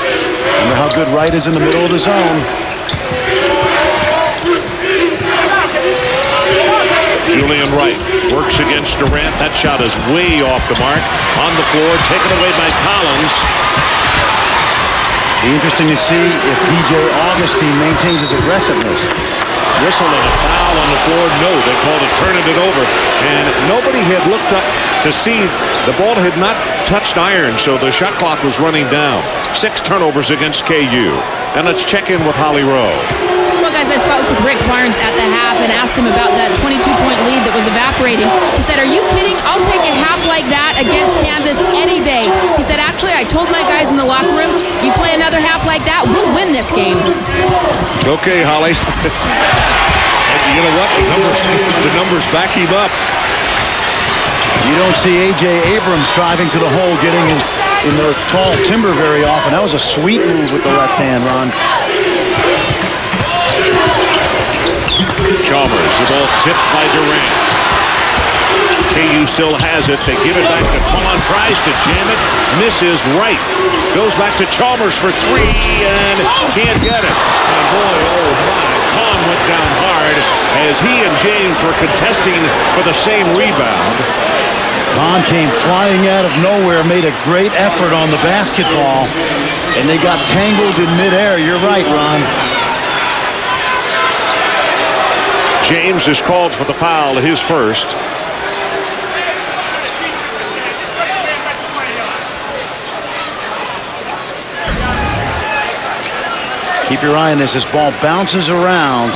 Remember how good Wright is in the middle of the zone. Julian Wright works against Durant. That shot is way off the mark. On the floor, taken away by Collins. Be interesting to see if DJ Augustine maintains his aggressiveness. Whistle and a foul on the floor. No, they called it turning it over. And nobody had looked up to see. The ball had not touched iron, so the shot clock was running down. 6 turnovers against KU. And let's check in with Holly Rowe. Well, guys, I spoke with Rick Barnes at the half and asked him about that 22-point lead that was evaporating. He said, "Are you kidding? I'll take a half like that against Kansas any day." He said, "Actually, I told my guys in the locker room, you play another half like that, we'll win this game." Okay, Holly. You know what? The numbers back him up. You don't see A.J. Abrams driving to the hole, getting in the tall timber very often. That was a sweet move with the left hand, Ron. Chalmers, the ball tipped by Durant. KU still has it. They give it back to Quan. Tries to jam it. Misses right. Goes back to Chalmers for three and can't get it. And boy, oh my. Quan went down hard as he and James were contesting for the same rebound. Con came flying out of nowhere, made a great effort on the basketball, and they got tangled in midair. You're right, Ron. James is called for the foul, his first. Keep your eye on this. This ball bounces around,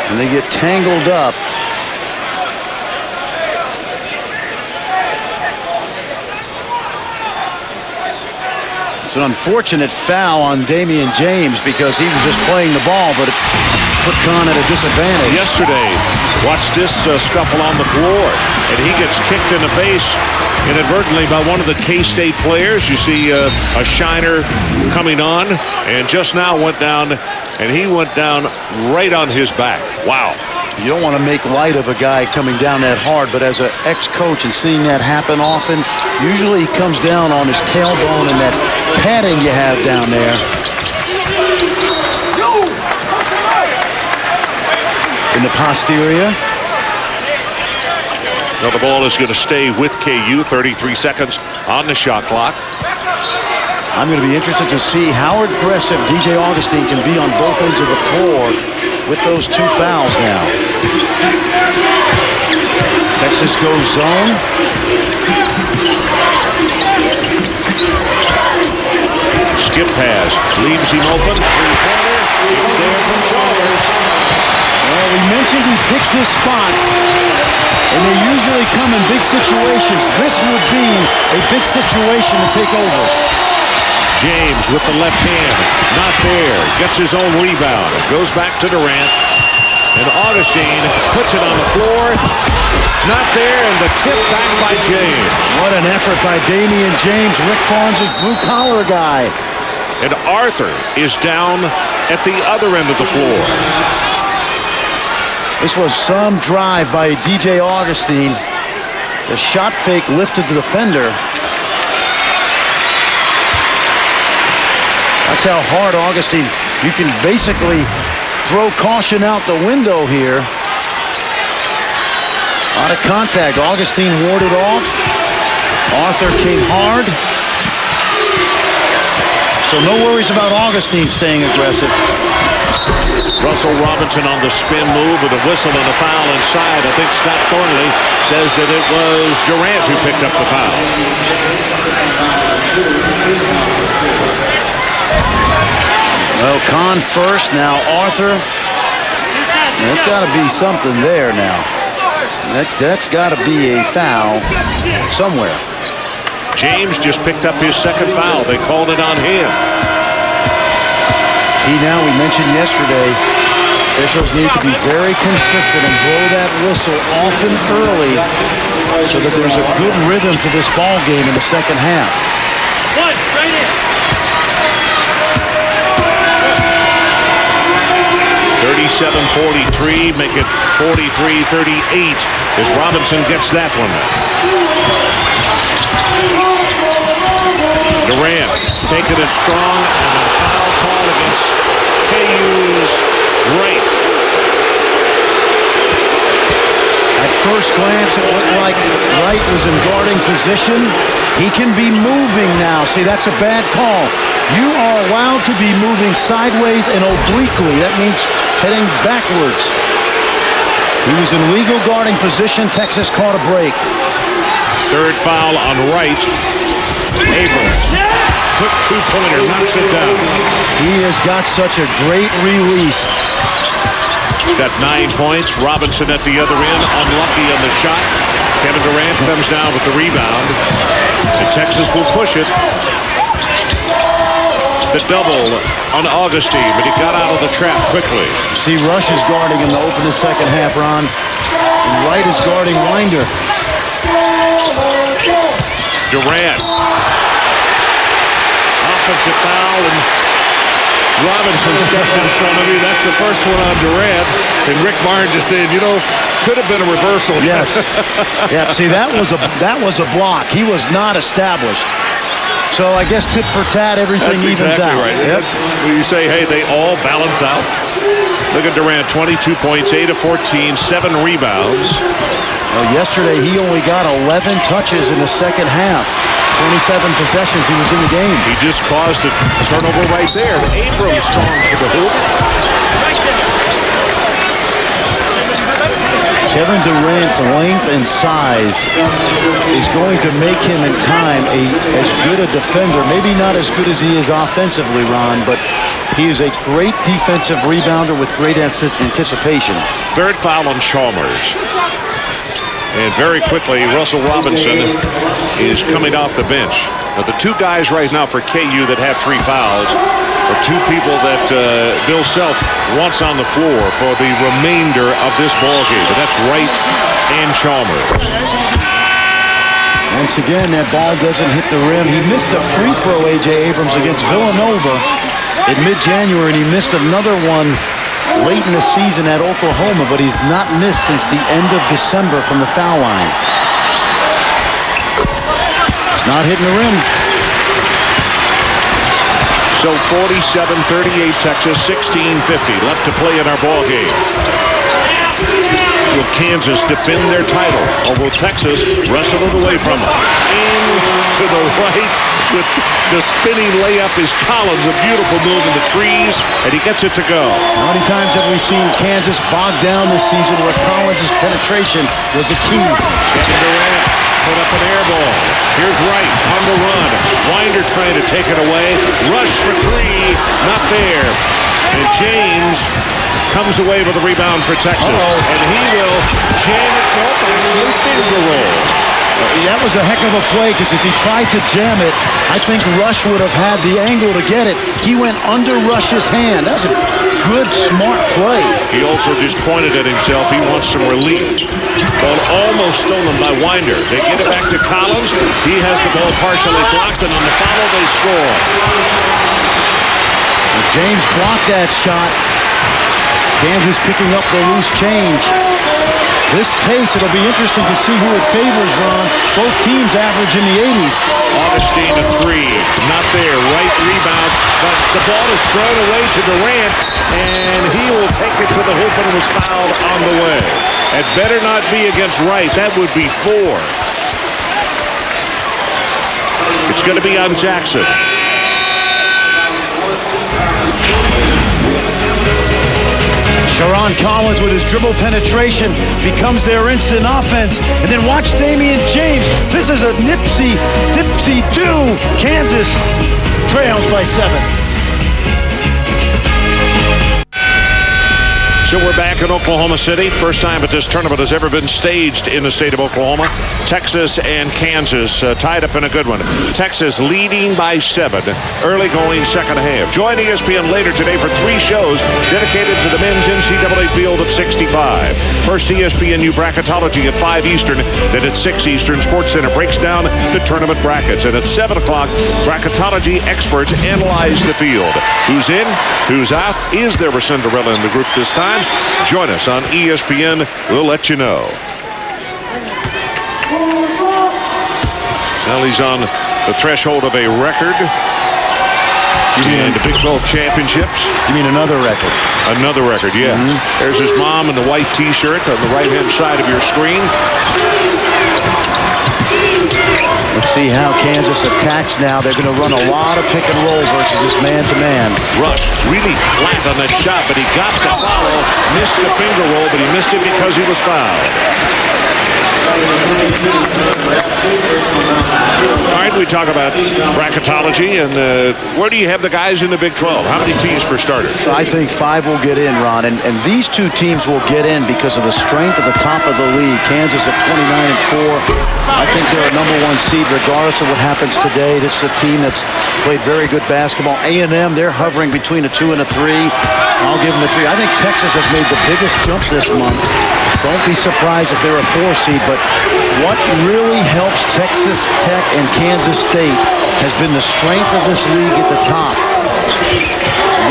and they get tangled up. It's an unfortunate foul on Damian James because he was just playing the ball, but it put Con at a disadvantage. Yesterday, watch this scuffle on the floor, and he gets kicked in the face inadvertently by one of the K-State players. You see a shiner coming on, and just now went down, and he went down right on his back. Wow. You don't want to make light of a guy coming down that hard, but as an ex-coach and seeing that happen often, usually he comes down on his tailbone and that padding you have down there. In the posterior. So the ball is going to stay with KU. 33 seconds on the shot clock. I'm going to be interested to see how aggressive DJ Augustine can be on both ends of the floor with those two fouls now. Texas goes zone. Skip pass. Leaves him open. Three-pointer. It's there from Chalmers. Well, we mentioned he picks his spots, and they usually come in big situations. This would be a big situation to take over. James with the left hand. Not there. Gets his own rebound. Goes back to Durant. And Augustine puts it on the floor. Not there, and the tip back by James. What an effort by Damian James, Rick Barnes' blue-collar guy. And Arthur is down at the other end of the floor. This was some drive by DJ Augustine. The shot fake lifted the defender. That's how hard Augustine, you can basically throw caution out the window here. A lot of contact. Augustine warded off. Arthur came hard. So no worries about Augustine staying aggressive. Russell Robinson on the spin move with a whistle and a foul inside. I think Scott Thornley says that it was Durant who picked up the foul. Well, Con first, now Arthur. That's got to be something there now. That's got to be a foul somewhere. James just picked up his second foul. They called it on him. Key now, we mentioned yesterday, officials need to be very consistent and blow that whistle often early so that there's a good rhythm to this ball game in the second half. 37-43, make it 43-38 as Robinson gets that one. Durant taking it strong, and a foul call against KU's right. At first glance, it looked like Wright was in guarding position. He can be moving now. See, that's a bad call. You are allowed to be moving sideways and obliquely. That means heading backwards. He was in legal guarding position. Texas caught a break. Third foul on Wright. Abrams. Quick two-pointer, knocks it down. He has got such a great release. He's got 9 points. Robinson at the other end, unlucky on the shot. Kevin Durant comes down with the rebound. And Texas will push it. The double on Augustine, but he got out of the trap quickly. See, Rush is guarding him to open the second half, Ron. And Wright is guarding Winder. Durant. Offensive foul, and Robinson stepped in front of you. That's the first one on Durant. And Rick Barnes just said, you know, could have been a reversal. Yes. Yeah, see, that was a block. He was not established. So I guess tit for tat, everything That's evens exactly out. right. Yep. When you say, hey, they all balance out. Look at Durant, 22 points, 8 of 14, 7 rebounds. Well, yesterday he only got 11 touches in the second half. 27 possessions he was in the game. He just caused a turnover right there. Abrams strong to the hoop. Kevin Durant's length and size is going to make him in time as good a defender. Maybe not as good as he is offensively, Ron, but he is a great defensive rebounder with great anticipation. Third foul on Chalmers. And very quickly, Russell Robinson is coming off the bench. Now, the two guys right now for KU that have 3 fouls are two people that Bill Self wants on the floor for the remainder of this ballgame. And that's Wright and Chalmers. Once again, that ball doesn't hit the rim. He missed a free throw, A.J. Abrams, against Villanova in mid-January, and he missed another one late in the season at Oklahoma, but he's not missed since the end of December from the foul line. It's not hitting the rim. So 47-38 Texas, 16:50 left to play in our ball game. Will Kansas defend their title, or will Texas wrestle it away from them? In to the right with the spinning layup is Collins, a beautiful move in the trees, and he gets it to go. How many times have we seen Kansas bogged down this season where Collins' penetration was a key? Kevin Durant put up an air ball. Here's Wright on the run. Winder trying to take it away. Rush for 3, not there. And James comes away with a rebound for Texas. And he will jam it. Nope, actually finger roll. That was a heck of a play, because if he tried to jam it, I think Rush would have had the angle to get it. He went under Rush's hand. That's a good, smart play. He also just pointed at himself. He wants some relief. Ball almost stolen by Winder. They get it back to Collins. He has the ball partially blocked, and on the follow, they score. James blocked that shot. Kansas picking up the loose change. This pace, it'll be interesting to see who it favors, Ron. Both teams average in the 80s. Augustine a 3. Not there. Wright rebounds, but the ball is thrown away to Durant, and he will take it to the hoop and was fouled on the way. It better not be against Wright. That would be 4. It's going to be on Jackson. Sharon Collins with his dribble penetration becomes their instant offense. And then watch Damian James. This is a dipsy-do. Kansas trails by 7. So we're back in Oklahoma City. First time that this tournament has ever been staged in the state of Oklahoma. Texas and Kansas tied up in a good one. Texas leading by 7, early going second half. Join ESPN later today for 3 shows dedicated to the men's NCAA field of 65. First, ESPNU bracketology at 5 Eastern. Then at 6 Eastern, SportsCenter breaks down the tournament brackets. And at 7 o'clock, bracketology experts analyze the field. Who's in? Who's out? Is there a Cinderella in the group this time? Join us on ESPN. We'll let you know. Well, he's on the threshold of a record. And the Big 12 championships. You mean another record? Another record, yeah. There's his mom in the white T-shirt on the right-hand side of your screen. Let's see how Kansas attacks now. They're going to run a lot of pick and roll versus this man-to-man. Rush really flat on that shot, but he got the follow. Missed the finger roll, but he missed it because he was fouled. All right, we talk about bracketology, and where do you have the guys in the Big 12? How many teams for starters? I think 5 will get in, Ron, and these 2 teams will get in because of the strength at the top of the league. Kansas at 29-4. I think they're a #1 seed regardless of what happens today. This is a team that's played very good basketball. A&M, they're hovering between a 2 and a 3. I'll give them a 3. I think Texas has made the biggest jumps this month. Don't be surprised if they're a 4 seed, but what really helps Texas Tech and Kansas State has been the strength of this league at the top.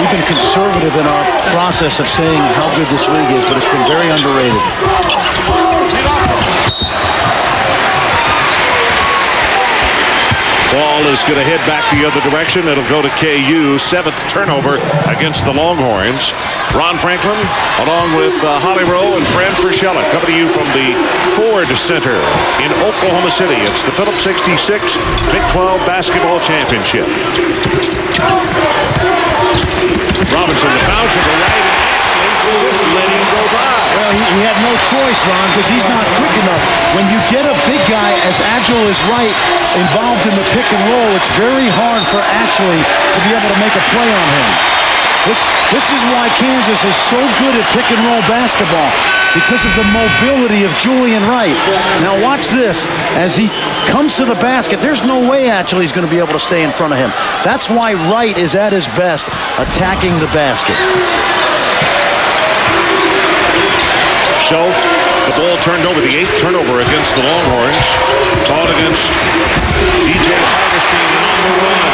We've been conservative in our process of saying how good this league is, but it's been very underrated. Ball is going to head back the other direction. It'll go to KU. 7th turnover against the Longhorns. Ron Franklin, along with Holly Rowe and Fran Frischella, coming to you from the Ford Center in Oklahoma City. It's the Phillips 66 Big 12 Basketball Championship. Robinson, the bounce of the right, just letting him go by. Well, he had no choice, Ron, because he's not quick enough. When you get a big guy as agile as Wright involved in the pick and roll, it's very hard for Ashley to be able to make a play on him. This is why Kansas is so good at pick and roll basketball, because of the mobility of Julian Wright. Now watch this. As he comes to the basket, there's no way Ashley's going to be able to stay in front of him. That's why Wright is at his best attacking the basket. So, the ball turned over, the 8th turnover against the Longhorns. Called against DJ Augustine on the run.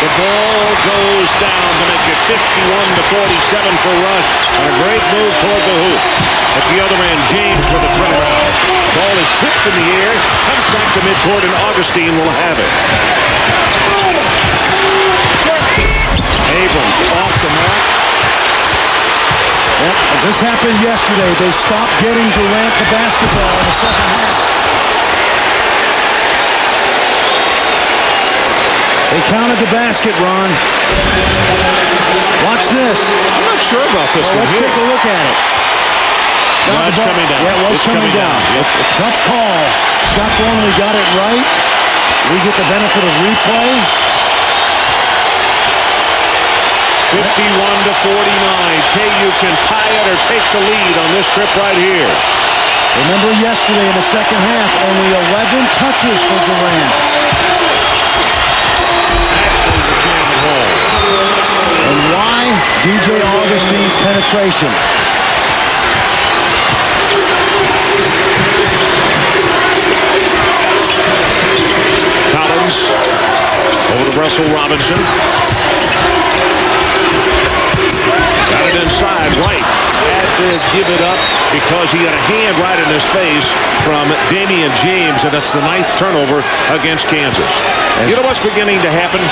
The ball goes down to make it 51-47 for Rush. And a great move toward the hoop. At the other end, James with a turnaround. Ball is tipped in the air, comes back to midcourt, and Augustine will have it. Abrams off the mark. Yep, this happened yesterday. They stopped getting Durant the basketball in the second half. They counted the basket, Ron. Watch this. I'm not sure about this one. Let's take a look at it. No, it's coming down. Yeah, well, it's coming down. Yep. A tough call. Scott Thornley got it right. We get the benefit of replay. 51-49. KU can tie it or take the lead on this trip right here. Remember yesterday in the second half, only 11 touches for Durant. Absolutely jamming home. And why? DJ Augustine's penetration. Collins over to Russell Robinson. Got it inside. Wright had to give it up because he got a hand right in his face from Damian James, and that's the 9th turnover against Kansas. You know what's beginning to happen?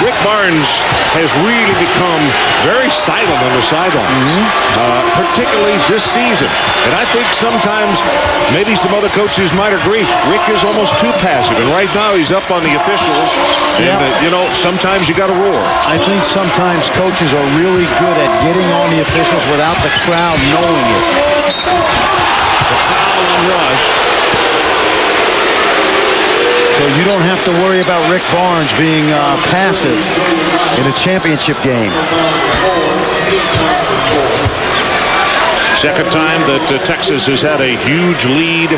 Rick Barnes has really become very silent on the sidelines, particularly this season. And I think sometimes maybe some other coaches might agree. Rick is almost too passive, and right now he's up on the officials. And, sometimes you got to roar. I think sometimes coaches are really good at getting on the officials without the crowd knowing it. The foul on Rush. So you don't have to worry about Rick Barnes being passive in a championship game. Second time that Texas has had a huge lead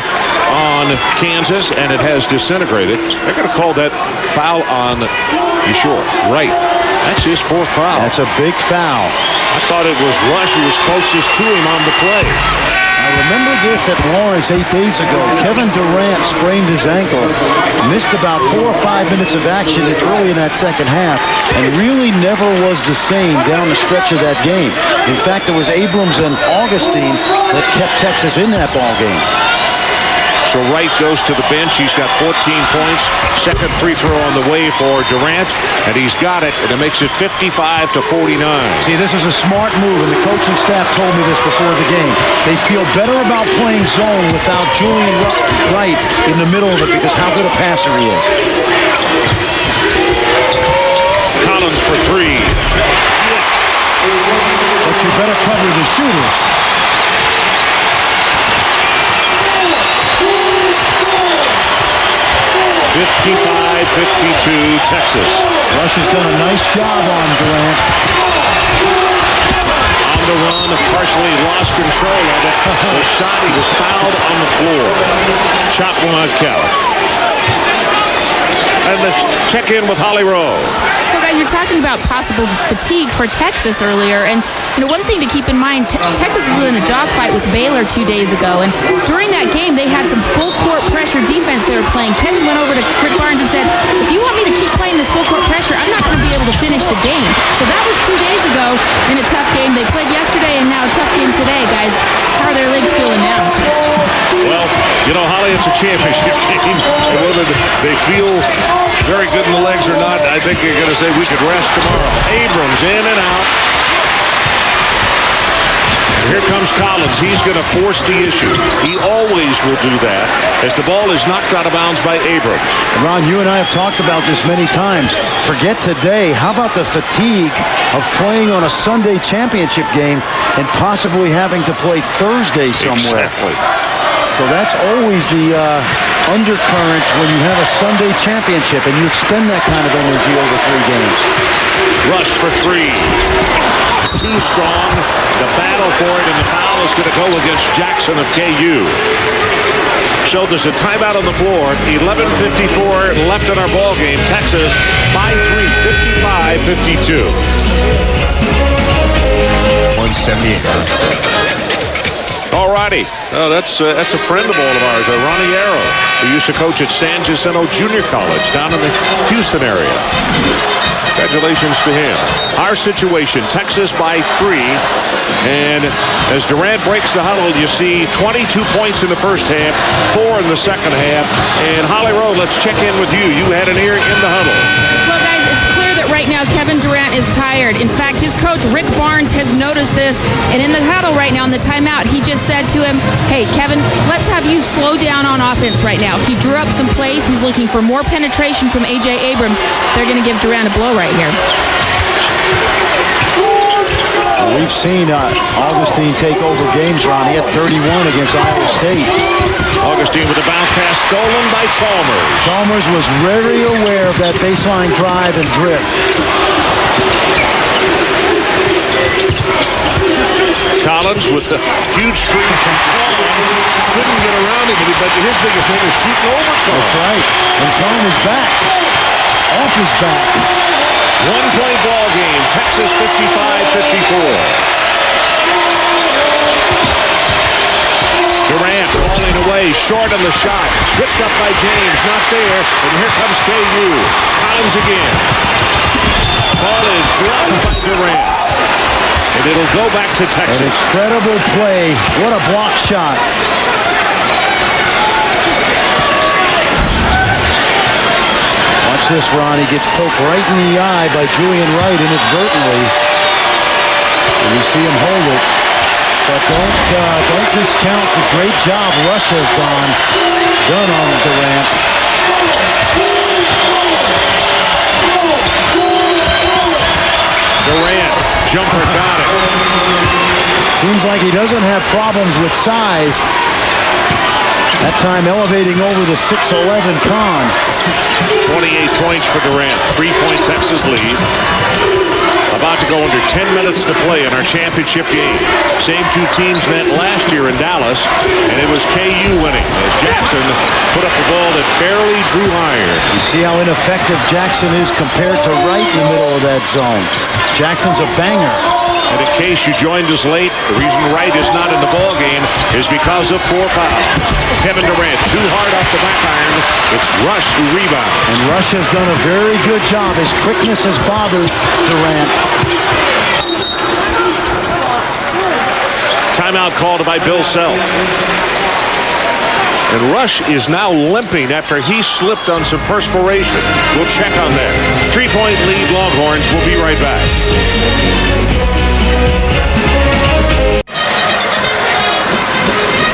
on Kansas, and it has disintegrated. They're going to call that foul on, you sure? Right. That's his 4th foul. That's a big foul. I thought it was Rush who was closest to him on the play. I remember this at Lawrence 8 days ago. Kevin Durant sprained his ankle, missed about 4 or 5 minutes of action early in that second half, and really never was the same down the stretch of that game. In fact, it was Abrams and Augustine that kept Texas in that ball game. So Wright goes to the bench. He's got 14 points. Second free throw on the way for Durant, and he's got it, and it makes it 55-49. See, this is a smart move, and the coaching staff told me this before the game. They feel better about playing zone without Julian Wright in the middle of it because how good a passer he is. Collins for 3. But you better cover the shooters. $55-52 Texas. Rush has done a nice job on Durant. On the run, partially lost control of it. The shot, he was fouled on the floor. Shot will not count. And let's check in with Holly Rowe. Well, guys, you're talking about possible fatigue for Texas earlier. And, one thing to keep in mind, Texas was in a dogfight with Baylor 2 days ago. And during that game, they had some full-court pressure defense they were playing. Kevin went over to Rick Barnes and said, if you want me to keep playing this full court pressure, I'm not going to be able to finish the game. So that was 2 days ago in a tough game. They played yesterday and now a tough game today, guys. How are their legs feeling now? Well, Holly, it's a championship game. And whether they feel very good in the legs or not, I think you're going to say we could rest tomorrow. Abrams in and out. Here comes Collins. He's going to force the issue. He always will do that as the ball is knocked out of bounds by Abrams. Ron, you and I have talked about this many times. Forget today. How about the fatigue of playing on a Sunday championship game and possibly having to play Thursday somewhere? Exactly. So that's always the undercurrent when you have a Sunday championship and you expend that kind of energy over 3 games. Rush for 3. Too strong. The battle for it, and the foul is going to go against Jackson of KU. So there's a timeout on the floor. 11:54 left in our ball game. Texas by 3, 55-52. 178. All righty. Oh, that's a friend of all of ours, Ronnie Arrow, who used to coach at San Jacinto Junior College down in the Houston area. Congratulations to him. Our situation, Texas by 3. And as Durant breaks the huddle, you see 22 points in the first half, 4 in the second half. And Holly Rowe, let's check in with you. You had an ear in the huddle. Well, guys, it's clear that right now Kevin Durant is tired. In fact, his coach, Rick Barnes, has noticed this. And in the huddle right now, in the timeout, he just said to him, hey, Kevin, let's have you slow down on offense right now. He drew up some plays. He's looking for more penetration from A.J. Abrams. They're going to give Durant a blow right here. We've seen Augustine take over games, Ron. He had 31 against Iowa State. Augustine with a bounce pass stolen by Chalmers. Chalmers was very aware of that baseline drive and drift. Collins with the huge screen from Kahn. Couldn't get around him, but his biggest thing is shooting over Kahn. That's right. And Kahn is back. Off his back. 1-play ball game. Texas 55-54. Durant falling away, short on the shot. Tipped up by James, not there. And here comes KU. Collins again. Ball is blocked by Durant. And it'll go back to Texas. An incredible play. What a block shot. Watch this, Ron. He gets poked right in the eye by Julian Wright inadvertently. And you see him hold it. But don't discount the great job Rush has done on Durant. Durant, jumper got it. Seems like he doesn't have problems with size. That time elevating over the 6'11" Kahn. 28 points for Durant. 3-point Texas lead. About to go under 10 minutes to play in our championship game. Same 2 teams met last year in Dallas, and it was KU winning as Jackson put up a ball that barely drew iron. You see how ineffective Jackson is compared to Wright in the middle of that zone. Jackson's a banger. And in case you joined us late, the reason Wright is not in the ball game is because of 4 fouls. Kevin Durant too hard off the back iron. It's Rush who rebounds. And Rush has done a very good job. His quickness has bothered Durant. Timeout called by Bill Self. And Rush is now limping after he slipped on some perspiration. We'll check on that. 3-point lead Longhorns. We'll be right back.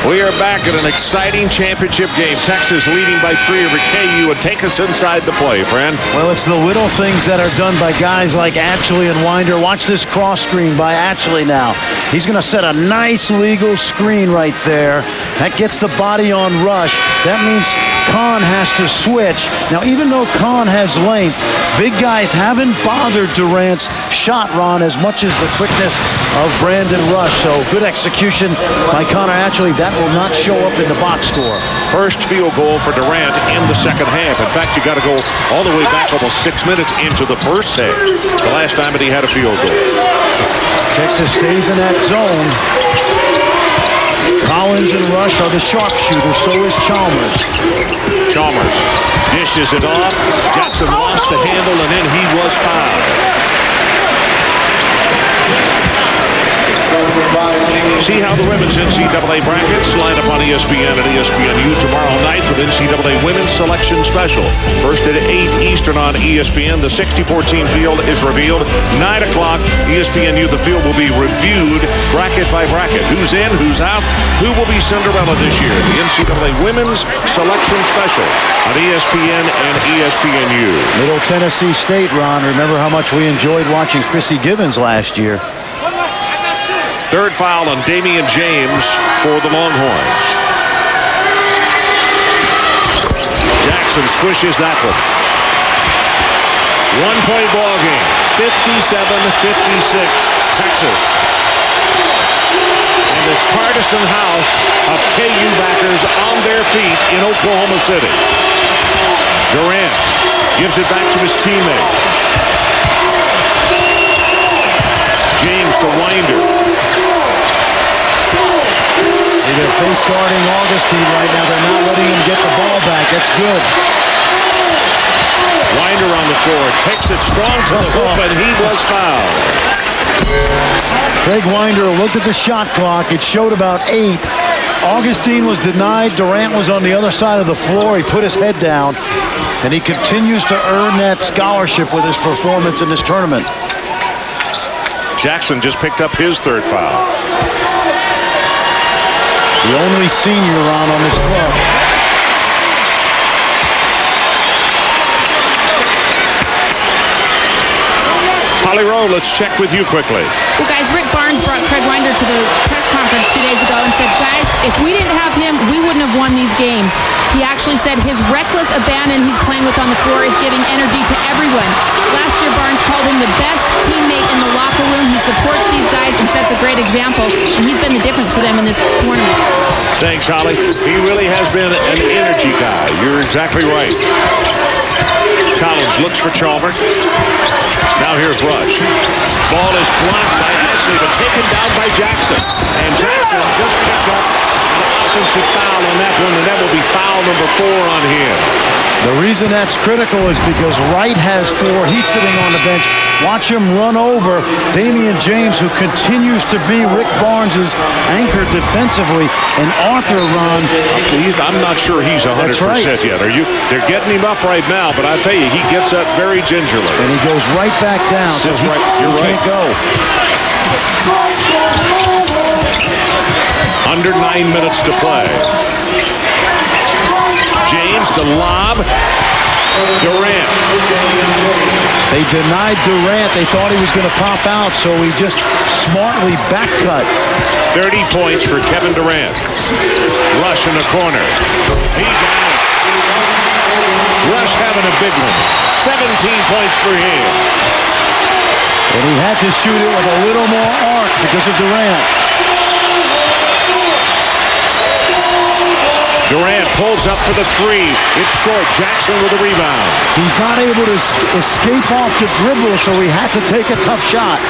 We are back at an exciting championship game. Texas leading by 3 over KU, and take us inside the play, friend. Well, it's the little things that are done by guys like Atchley and Winder. Watch this cross screen by Atchley now. He's going to set a nice legal screen right there. That gets the body on Rush. That means Kahn has to switch. Now, even though Kahn has length, big guys haven't bothered Durant's shot, Ron, as much as the quickness of Brandon Rush. So good execution by Connor Atchley. That will not show up in the box score. First field goal for Durant in the second half. In fact, you got to go all the way back almost 6 minutes into the first half. The last time that he had a field goal. Texas stays in that zone. Collins and Rush are the sharpshooters, so is Chalmers. Chalmers dishes it off. Jackson lost the handle and was fouled. See how the women's NCAA brackets line up on ESPN and ESPNU tomorrow night with NCAA Women's Selection Special. First at 8 Eastern on ESPN. The 64-team field is revealed. 9 o'clock, ESPNU, the field will be reviewed bracket by bracket. Who's in, who's out, who will be Cinderella this year? The NCAA Women's Selection Special on ESPN and ESPNU. Middle Tennessee State, Ron. Remember how much we enjoyed watching Chrissy Givens last year. Third foul on Damian James for the Longhorns. Jackson swishes that one. 1-point ball game. 57-56, Texas. And this partisan house of KU backers on their feet in Oklahoma City. Durant gives it back to his teammate. James to Winder. They're face guarding Augustine right now. They're not letting him get the ball back. That's good. Winder on the floor. Takes it strong to the hoop, and he was fouled. Craig Winder looked at the shot clock. It showed about 8. Augustine was denied. Durant was on the other side of the floor. He put his head down, and he continues to earn that scholarship with his performance in this tournament. Jackson just picked up his third foul. The only senior on this club. Holly Rowe, let's check with you quickly. Well, guys, Rick Barnes brought Craig Winder to the press conference 2 days ago and said, guys, if we didn't have him, we wouldn't have won these games. He actually said his reckless abandon he's playing with on the floor is giving energy to everyone. Last year, Barnes called him the best teammate in the locker room. He supports these guys and sets a great example, and he's been the difference for them in this tournament. Thanks, Holly. He really has been an energy guy. You're exactly right. Collins looks for Chalmers. Now here's Rush. Ball is blocked by Ashley, but taken down by Jackson. And Jackson just picked up an offensive foul on that one, and that will be foul number 4 on him. The reason that's critical is because Wright has 4. He's sitting on the bench. Watch him run over Damian James, who continues to be Rick Barnes' anchor defensively. And Arthur, Ron. I'm not sure he's 100% yet. They're getting him up right now, but I tell you, he gets up very gingerly. And he goes right back down. So he can't go. Under 9 minutes to play. James, the lob. Durant. They denied Durant. They thought he was going to pop out, so he just smartly back cut. 30 points for Kevin Durant. Rush in the corner. He got it. Rush having a big one. 17 points for him. And he had to shoot it with a little more arc because of Durant. Durant pulls up for the 3. It's short. Jackson with a rebound. He's not able to escape off the dribble, so he had to take a tough shot.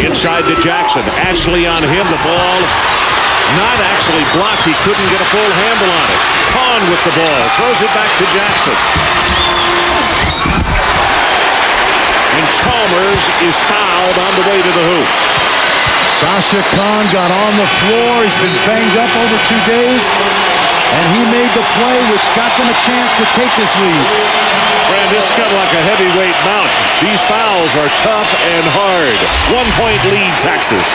Inside to Jackson. Ashley on him. The ball not actually blocked. He couldn't get a full handle on it. Kahn with the ball. Throws it back to Jackson. And Chalmers is fouled on the way to the hoop. Sasha Kahn got on the floor. He's been banged up over 2 days. And he made the play, which got them a chance to take this lead. Brand, this is kind of like a heavyweight bout. These fouls are tough and hard. 1-point lead, Texas.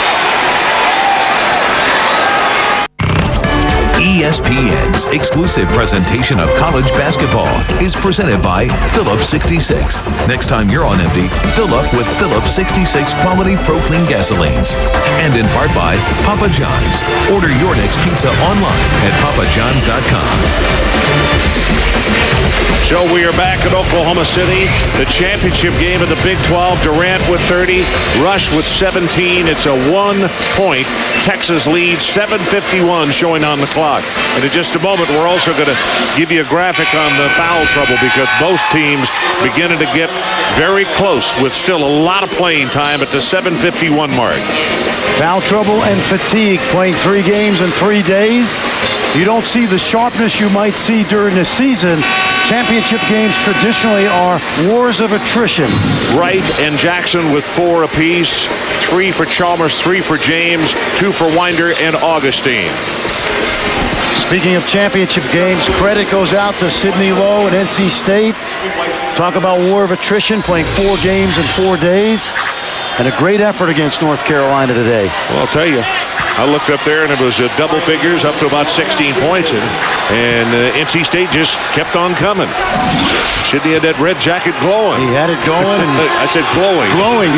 ESPN's exclusive presentation of college basketball is presented by Phillips 66. Next time you're on empty, fill up with Phillips 66 quality pro-clean gasolines. And in part by Papa John's. Order your next pizza online at papajohns.com. So we are back at Oklahoma City. The championship game of the Big 12. Durant with 30, Rush with 17. It's a 1-point Texas lead. 7:51 showing on the clock. And in just a moment, we're also going to give you a graphic on the foul trouble because both teams beginning to get very close with still a lot of playing time at the 7:51 mark. Foul trouble and fatigue, playing 3 games in 3 days. You don't see the sharpness you might see during the season. Championship games traditionally are wars of attrition. Wright and Jackson with 4 apiece. 3 for Chalmers, 3 for James, 2 for Winder and Augustine. Speaking of championship games, credit goes out to Sidney Lowe and NC State. Talk about war of attrition, playing 4 games in 4 days. And a great effort against North Carolina today. Well, I'll tell you, I looked up there and it was double figures up to about 16 points. And NC State just kept on coming. Sidney had that red jacket glowing. He had it going. And I said glowing. Glowing.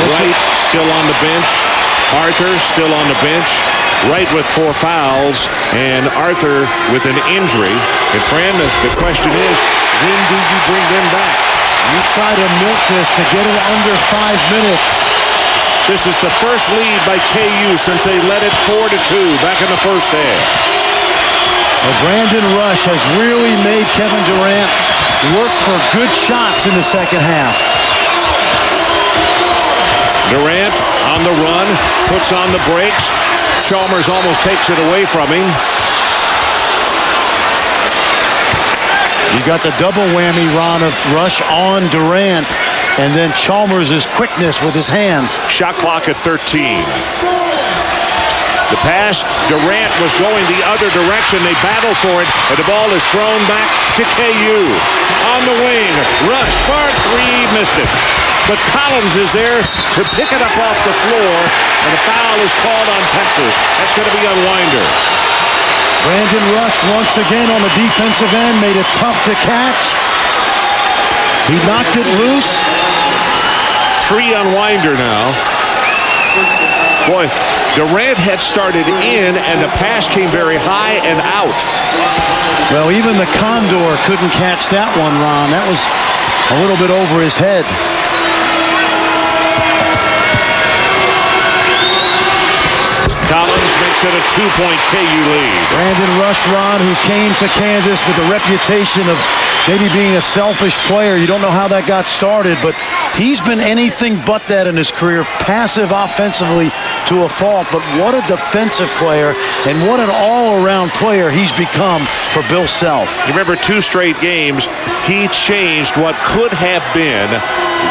Wright still on the bench. Arthur still on the bench. Wright with 4 fouls, and Arthur with an injury. And Fran, the question is, when do you bring them back? You try to milk this to get it under 5 minutes. This is the first lead by KU since they led it 4-2 back in the first half. Well, Brandon Rush has really made Kevin Durant work for good shots in the second half. Durant on the run, puts on the brakes. Chalmers almost takes it away from him. You got the double whammy, Ron, of Rush on Durant, and then Chalmers' quickness with his hands. Shot clock at 13. The pass, Durant was going the other direction. They battle for it, and the ball is thrown back to KU. On the wing, Rush, spark 3, missed it. But Collins is there to pick it up off the floor, and a foul is called on Texas. That's going to be on Winder. Brandon Rush once again on the defensive end, made it tough to catch. He knocked it loose. 3 on Winder now. Boy, Durant had started in, and the pass came very high and out. Well, even the Condor couldn't catch that one, Ron. That was a little bit over his head. Collins makes it a 2-point KU lead. Brandon Rush, Ron, who came to Kansas with a reputation of maybe being a selfish player. You don't know how that got started, but he's been anything but that in his career. Passive offensively to a fault, but what a defensive player and what an all-around player he's become for Bill Self. You remember 2 straight games, he changed what could have been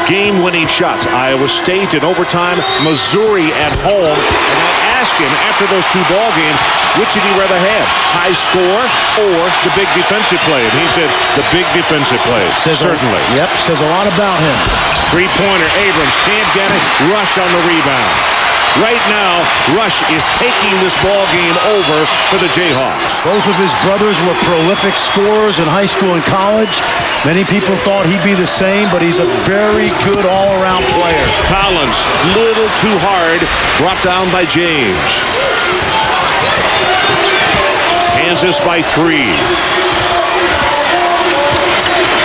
game-winning shots. Iowa State in overtime, Missouri at home, and I asked him after those 2 ball games, which did he rather have, high score or the big defensive play? And he said the big defensive play. Certainly. Yep, says a lot about him. 3-pointer, Abrams can't get it. Rush on the rebound. Right now, Rush is taking this ball game over for the Jayhawks. Both of his brothers were prolific scorers in high school and college. Many people thought he'd be the same, but he's a very good all-around player. Collins, little too hard, brought down by James. Kansas by 3.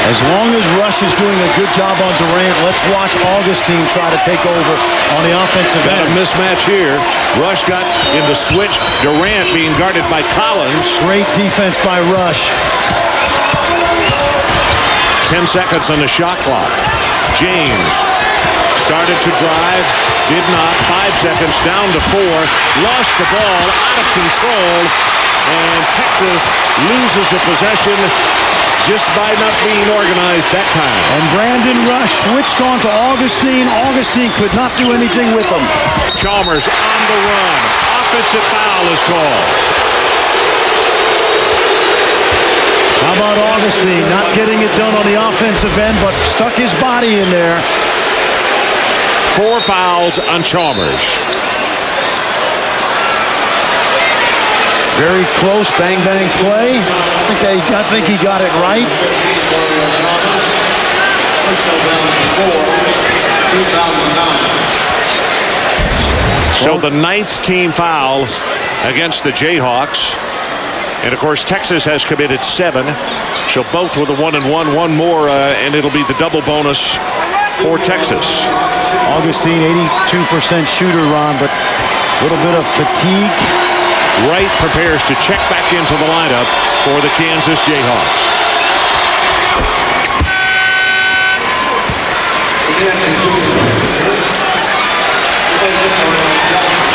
As long as Rush is doing a good job on Durant, let's watch Augustine try to take over on the offensive Got end. a mismatch here. Rush got in the switch. Durant being guarded by Collins. Great defense by Rush. 10 seconds on the shot clock. James started to drive, did not. 5 seconds, down to 4. Lost the ball, out of control, and Texas loses the possession just by not being organized that time. And Brandon Rush switched on to Augustine. Augustine could not do anything with him. Chalmers on the run. Offensive foul is called. How about Augustine not getting it done on the offensive end, but stuck his body in there. 4 fouls on Chalmers. Very close, bang-bang play. I think he got it right. So the 9th team foul against the Jayhawks. And, of course, Texas has committed 7. So both with a 1-and-1. One more, and it'll be the double bonus for Texas. Augustine, 82% shooter, Ron, but a little bit of fatigue. Wright prepares to check back into the lineup for the Kansas Jayhawks.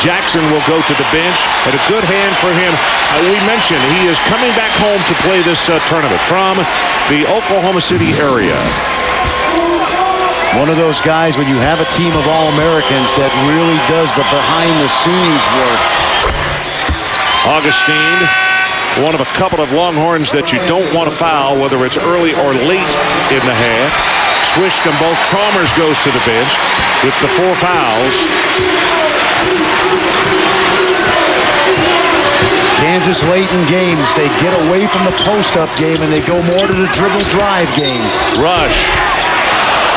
Jackson will go to the bench, and a good hand for him. We mentioned he is coming back home to play this tournament from the Oklahoma City area. One of those guys when you have a team of All-Americans that really does the behind-the-scenes work. Augustine, one of a couple of Longhorns that you don't want to foul, whether it's early or late in the half. Swished them both. Chalmers goes to the bench with the 4 fouls. Kansas late in games, they get away from the post-up game and they go more to the dribble drive game. Rush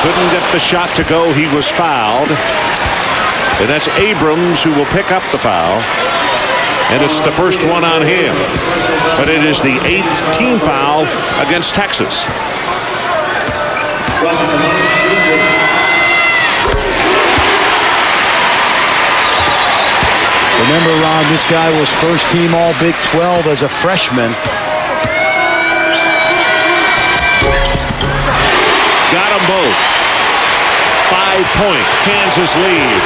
couldn't get the shot to go. He was fouled. And that's Abrams who will pick up the foul. And it's the first one on him. But it is the 8th team foul against Texas. Remember, Ron, this guy was first team All Big 12 as a freshman. Got them both. 5-point Kansas lead.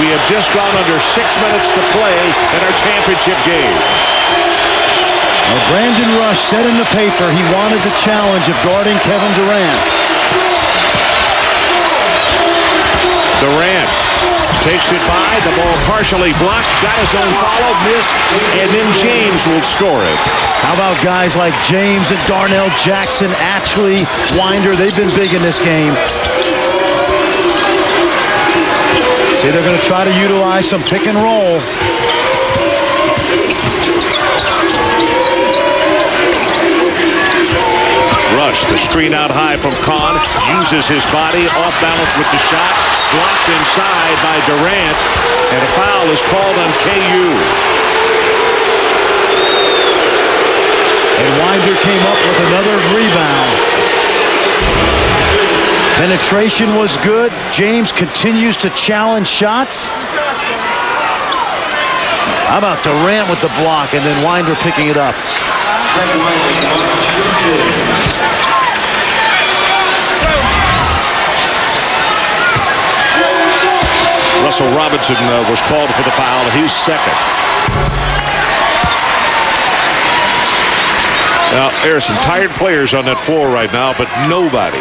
We have just gone under 6 minutes to play in our championship game. Well, Brandon Rush said in the paper he wanted the challenge of guarding Kevin Durant. Durant takes it by. The ball partially blocked. Got his own follow. Missed. And then James will score it. How about guys like James and Darnell Jackson, Ashley, Winder? They've been big in this game. See, they're going to try to utilize some pick and roll. Rush, the screen out high from Kahn, uses his body, off balance with the shot, blocked inside by Durant, and a foul is called on KU. And Winder came up with another rebound. Penetration was good. James continues to challenge shots. How about Durant with the block and then Winder picking it up? Russell Robinson was called for the foul. He's second. Now, there are some tired players on that floor right now, but nobody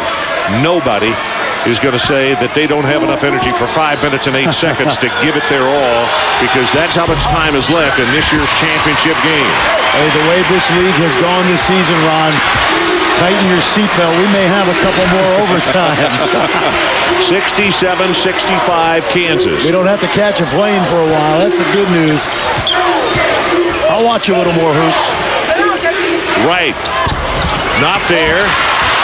is going to say that they don't have enough energy for 5 minutes and 8 seconds to give it their all, because that's how much time is left in this year's championship game. Hey, the way this league has gone this season, Ron, tighten your seatbelt. We may have a couple more overtimes. 67-65 Kansas. We don't have to catch a plane for a while. That's the good news. I'll watch a little more hoops. Right. Not there.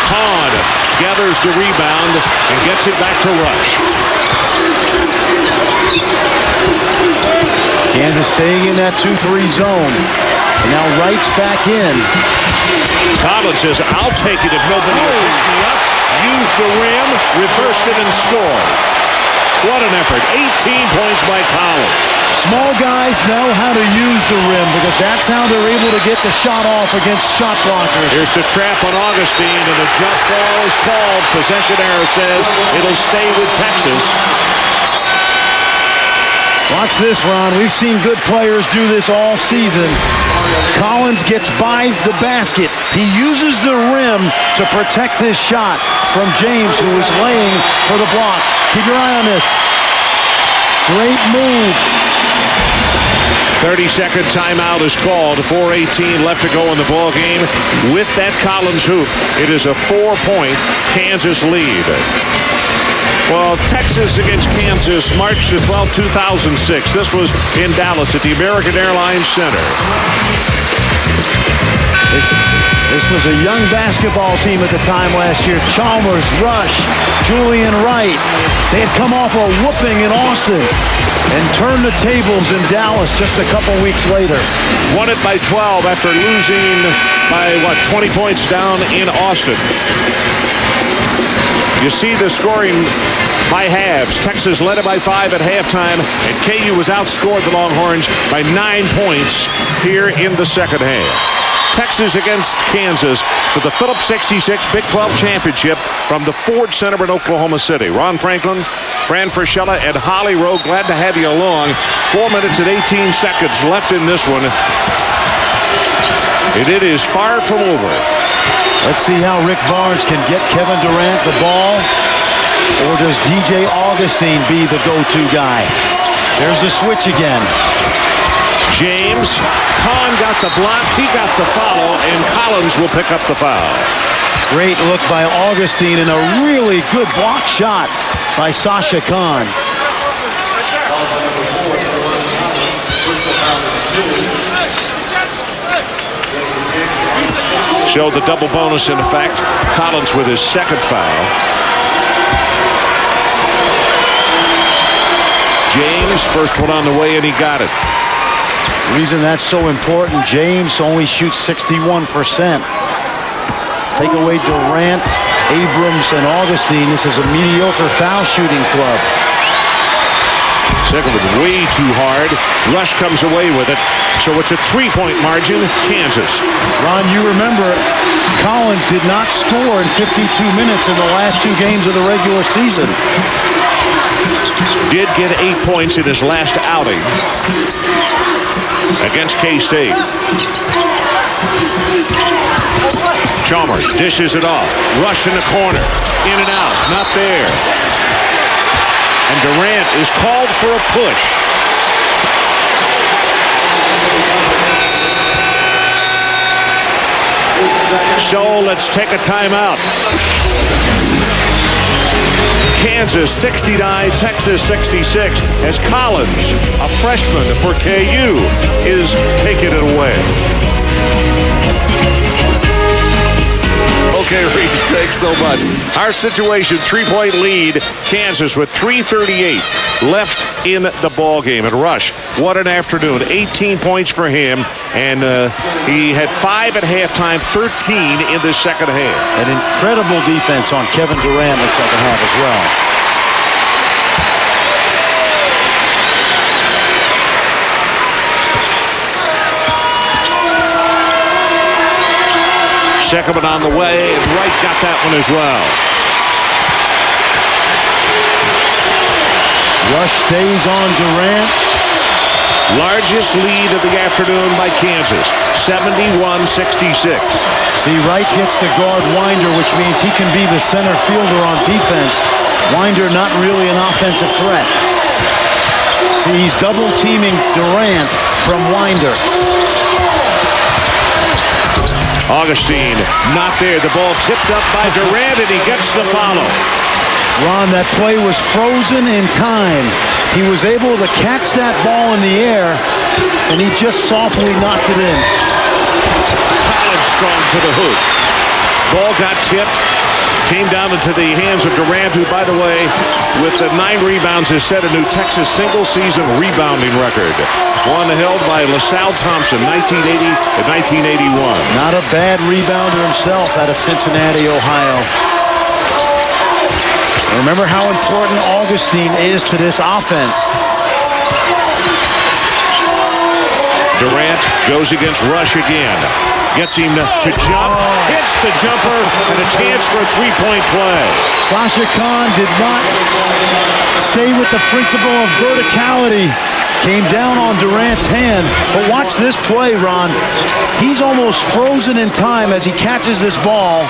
Kahn gathers the rebound and gets it back to Rush. Kansas staying in that 2-3 zone. And now Wright's back in. Collins says, I'll take it if nobody will pick me up. Use the rim, reversed it, and scored. What an effort. 18 points by Collins. Small guys know how to use the rim because that's how they're able to get the shot off against shot blockers. Here's the trap on Augustine, and the jump ball is called. Possession error says it'll stay with Texas. Watch this, Ron. We've seen good players do this all season. Collins gets by the basket. He uses the rim to protect his shot from James, who is laying for the block. Keep your eye on this. Great move. 30-second timeout is called. 4:18 left to go in the ball game. With that Collins hoop, it is a 4-point Kansas lead. Well, Texas against Kansas, March the 12th, 2006. This was in Dallas at the American Airlines Center. This was a young basketball team at the time last year. Chalmers, Rush, Julian Wright. They had come off a whooping in Austin and turned the tables in Dallas just a couple weeks later. Won it by 12 after losing by, 20 points down in Austin. You see the scoring by halves. Texas led it by 5 at halftime, and KU was outscored the Longhorns by 9 points here in the second half. Texas against Kansas for the Phillips 66 Big 12 Championship from the Ford Center in Oklahoma City. Ron Franklin, Fran Fraschilla, and Holly Rowe, glad to have you along. 4 minutes and 18 seconds left in this one. And it is far from over. Let's see how Rick Barnes can get Kevin Durant the ball. Or does DJ Augustine be the go-to guy? There's the switch again. James, Kahn got the block, he got the foul, and Collins will pick up the foul. Great look by Augustine and a really good block shot by Sasha Kahn. So the double bonus in effect. Collins with his second foul. James, first one on the way, and he got it. The reason that's so important, James only shoots 61%. Take away Durant, Abrams, and Augustine. This is a mediocre foul shooting club. Second was way too hard. Rush comes away with it. So it's a 3-point margin, Kansas. Ron, you remember Collins did not score in 52 minutes in the last 2 games of the regular season. Did get 8 points in his last outing against K-State. Chalmers dishes it off. Rush in the corner. In and out. Not there. And Durant is called for a push. So let's take a timeout. Kansas 69, Texas 66, as Collins, a freshman for KU, is taking it away. Okay, Reese, thanks so much. Our situation, 3-point lead, Kansas with 3:38 left in the ball game. And Rush, what an afternoon. 18 points for him, and he had 5 at halftime, 13 in the second half. An incredible defense on Kevin Durant in the second half as well. Second one on the way, and Wright got that one as well. Rush stays on Durant. Largest lead of the afternoon by Kansas, 71-66. See, Wright gets to guard Winder, which means he can be the center fielder on defense. Winder not really an offensive threat. See, he's double teaming Durant from Winder. Augustine not there. The ball tipped up by Durant, and he gets the follow. Ron, that play was frozen in time. He was able to catch that ball in the air, and he just softly knocked it in. Collins strong to the hoop. Ball got tipped. Came down into the hands of Durant, who, by the way, with the 9 rebounds, has set a new Texas single-season rebounding record. One held by LaSalle Thompson, 1980 and 1981. Not a bad rebounder himself out of Cincinnati, Ohio. Remember how important Augustine is to this offense. Durant goes against Rush again. Gets him to jump, hits the jumper, and a chance for a 3-point play. Sasha Kahn did not stay with the principle of verticality. Came down on Durant's hand. But watch this play, Ron. He's almost frozen in time as he catches this ball.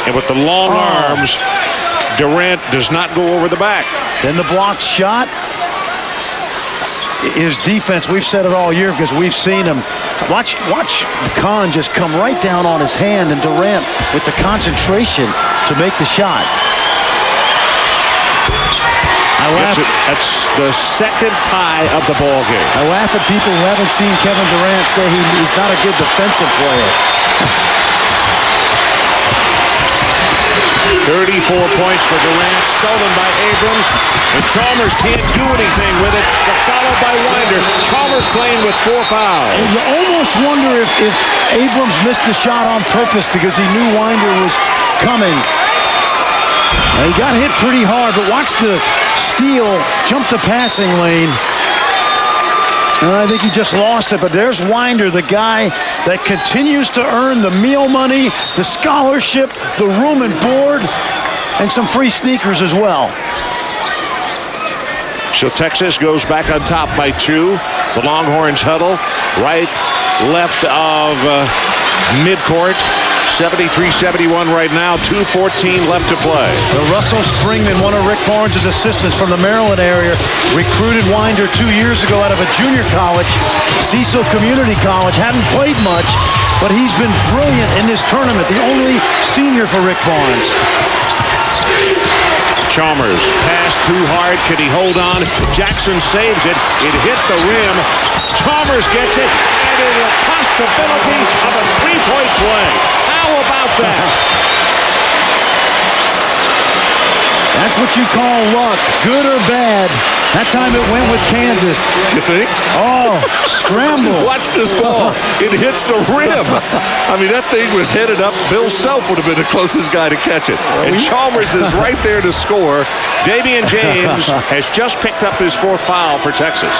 And with the long arms, Durant does not go over the back. Then the blocked shot. His defense, we've said it all year because we've seen him. Watch Kahn just come right down on his hand, and Durant with the concentration to make the shot. That's the second tie of the ball game. I laugh at people who haven't seen Kevin Durant say he's not a good defensive player. 34 points for Durant, stolen by Abrams, and Chalmers can't do anything with it. The follow by Winder. Chalmers playing with 4 fouls. And you almost wonder if Abrams missed the shot on purpose because he knew Winder was coming. Now, he got hit pretty hard, but watch the steal, jump the passing lane. I think he just lost it, but there's Winder, the guy that continues to earn the meal money, the scholarship, the room and board, and some free sneakers as well. So Texas goes back on top by 2. The Longhorns huddle right, left of midcourt. 73-71 right now, 2:14 left to play. The Russell Springman, one of Rick Barnes' assistants from the Maryland area, recruited Winder 2 years ago out of a junior college, Cecil Community College. Hadn't played much, but he's been brilliant in this tournament, the only senior for Rick Barnes. Chalmers, pass too hard. Can he hold on? Jackson saves it. It hit the rim. Chalmers gets it, and it is a possibility of a three-point play. How about that? That's what you call luck, good or bad. That time it went with Kansas. You think? Oh, scramble. Watch this ball. It hits the rim. I mean, that thing was headed up. Bill Self would have been the closest guy to catch it. And Chalmers is right there to score. Damian James has just picked up his 4th foul for Texas.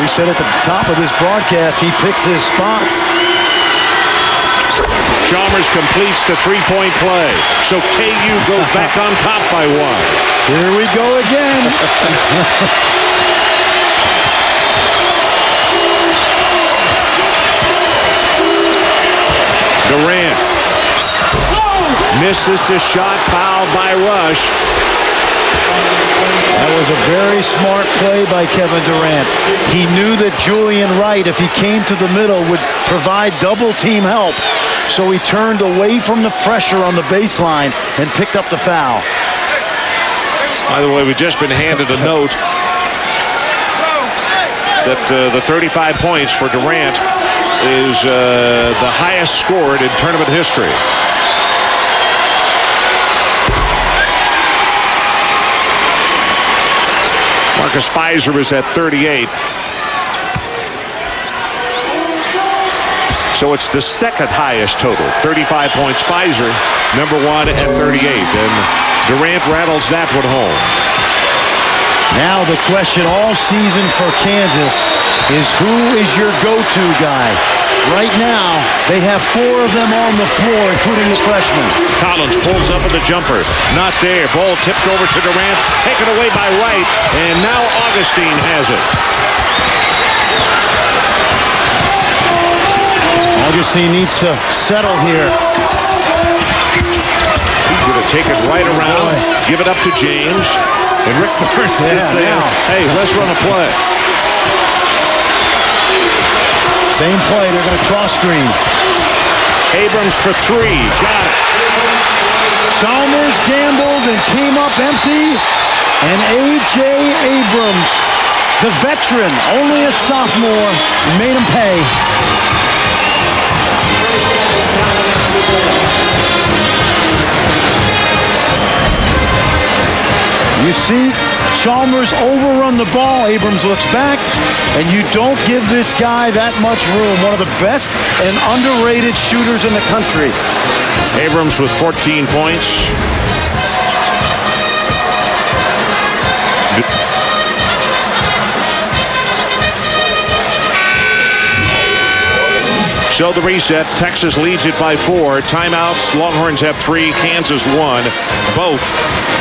We said at the top of this broadcast, he picks his spots. Chalmers completes the three-point play. So KU goes back on top by 1. Here we go again. Durant misses the shot, fouled by Rush. That was a very smart play by Kevin Durant. He knew that Julian Wright, if he came to the middle, would provide double-team help. So he turned away from the pressure on the baseline and picked up the foul. By the way, we've just been handed a note that the 35 points for Durant is the highest scored in tournament history. Marcus Fizer is at 38. So it's the second highest total. 35 points Fizer, number 1 at 38. And Durant rattles that one home. Now the question all season for Kansas is, who is your go-to guy? Right now, they have 4 of them on the floor, including the freshman. Collins pulls up with the jumper. Not there. Ball tipped over to Durant. Taken away by Wright. And now Augustine has it. Augustine needs to settle here. He's going to take it right around. Give it up to James. And Rick Barnes is saying, hey, let's run a play. Same play, they're going to cross screen. Abrams for 3, got it. Chalmers gambled and came up empty. And A.J. Abrams, the veteran, only a sophomore, made him pay. You see, Chalmers overrun the ball. Abrams looks back, and you don't give this guy that much room. One of the best and underrated shooters in the country. Abrams with 14 points. So the reset, Texas leads it by 4. Timeouts, Longhorns have 3, Kansas 1. Both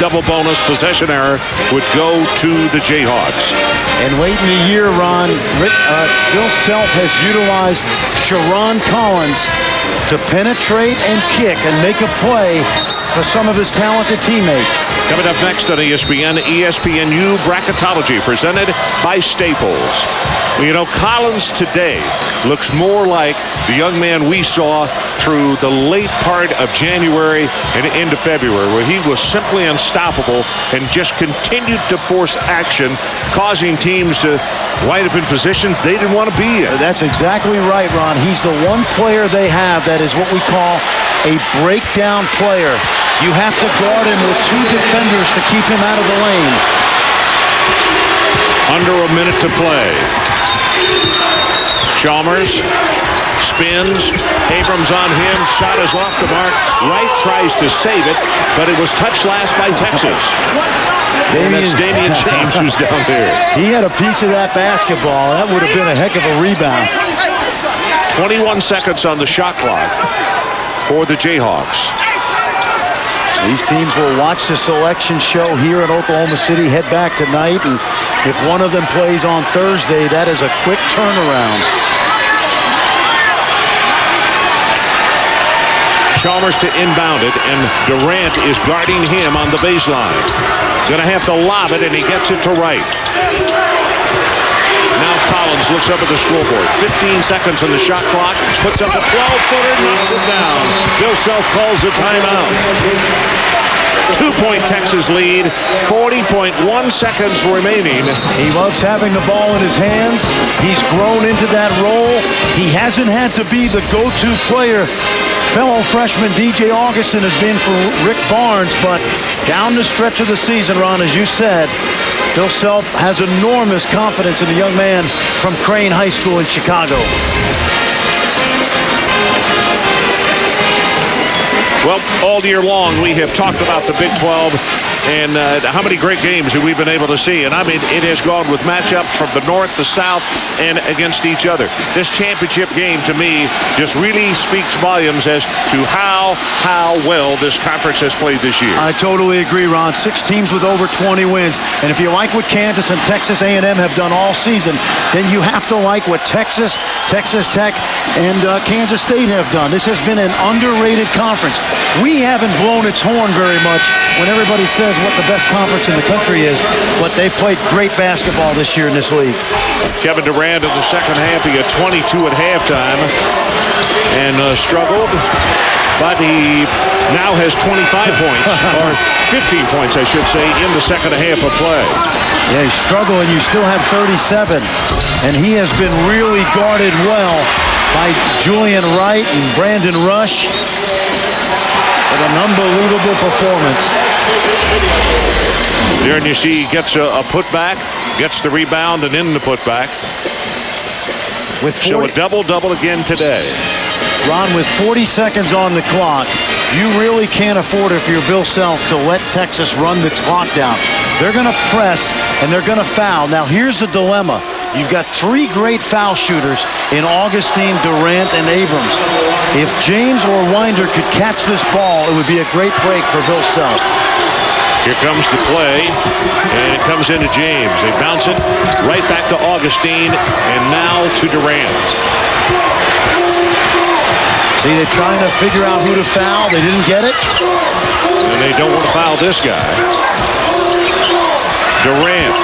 double bonus possession error would go to the Jayhawks. And late in the year, Ron, Bill Self has utilized Sharon Collins to penetrate and kick and make a play for some of his talented teammates. Coming up next on ESPN, ESPNU Bracketology, presented by Staples. Well, you know, Collins today looks more like the young man we saw through the late part of January and into February, where he was simply unstoppable and just continued to force action, causing teams to wind up in positions they didn't want to be in. That's exactly right, Ron. He's the one player they have that is what we call a breakdown player. You have to guard him with 2 defenders to keep him out of the lane. Under a minute to play. Chalmers spins. Abrams on him. Shot is off the mark. Wright tries to save it, but it was touched last by Texas. And that's Damian James who's down there. He had a piece of that basketball. That would have been a heck of a rebound. 21 seconds on the shot clock for the Jayhawks. These teams will watch the selection show here in Oklahoma City, head back tonight, and if one of them plays on Thursday, that is a quick turnaround. Chalmers to inbound it, and Durant is guarding him on the baseline. Gonna have to lob it, and he gets it to Wright. Now Collins looks up at the scoreboard. 15 seconds on the shot clock. Puts up a 12-footer, knocks it down. Bill Self calls a timeout. 2-point Texas lead. 40.1 seconds remaining. He loves having the ball in his hands. He's grown into that role. He hasn't had to be the go-to player. Fellow freshman DJ Augustin has been for Rick Barnes, but down the stretch of the season, Ron, as you said, Bill Self has enormous confidence in the young man from Crane High School in Chicago. Well, all year long, we have talked about the Big 12 and how many great games that we've been able to see. And I mean, it has gone with matchups from the north, the south, and against each other. This championship game, to me, just really speaks volumes as to how well this conference has played this year. I totally agree, Ron. 6 teams with over 20 wins. And if you like what Kansas and Texas A&M have done all season, then you have to like what Texas, Texas Tech, and Kansas State have done. This has been an underrated conference. We haven't blown its horn very much when everybody says what the best conference in the country is, but they played great basketball this year in this league. Kevin Durant in the second half, he had 22 at halftime and struggled, but he now has 25 points, or 15 points, I should say, in the second half of play. Yeah, he's struggling. You still have 37, and he has been really guarded well by Julian Wright and Brandon Rush. But an unbelievable performance. There you see he gets a putback, gets the rebound, and in the putback. So a double-double again today. Ron, with 40 seconds on the clock, you really can't afford, if you're Bill Self, to let Texas run the clock down. They're going to press, and they're going to foul. Now, here's the dilemma. You've got 3 great foul shooters in Augustine, Durant, and Abrams. If James or Winder could catch this ball, it would be a great break for Bill Self. Here comes the play, and it comes into James. They bounce it right back to Augustine, and now to Durant. See, they're trying to figure out who to foul. They didn't get it. And they don't want to foul this guy. Durant.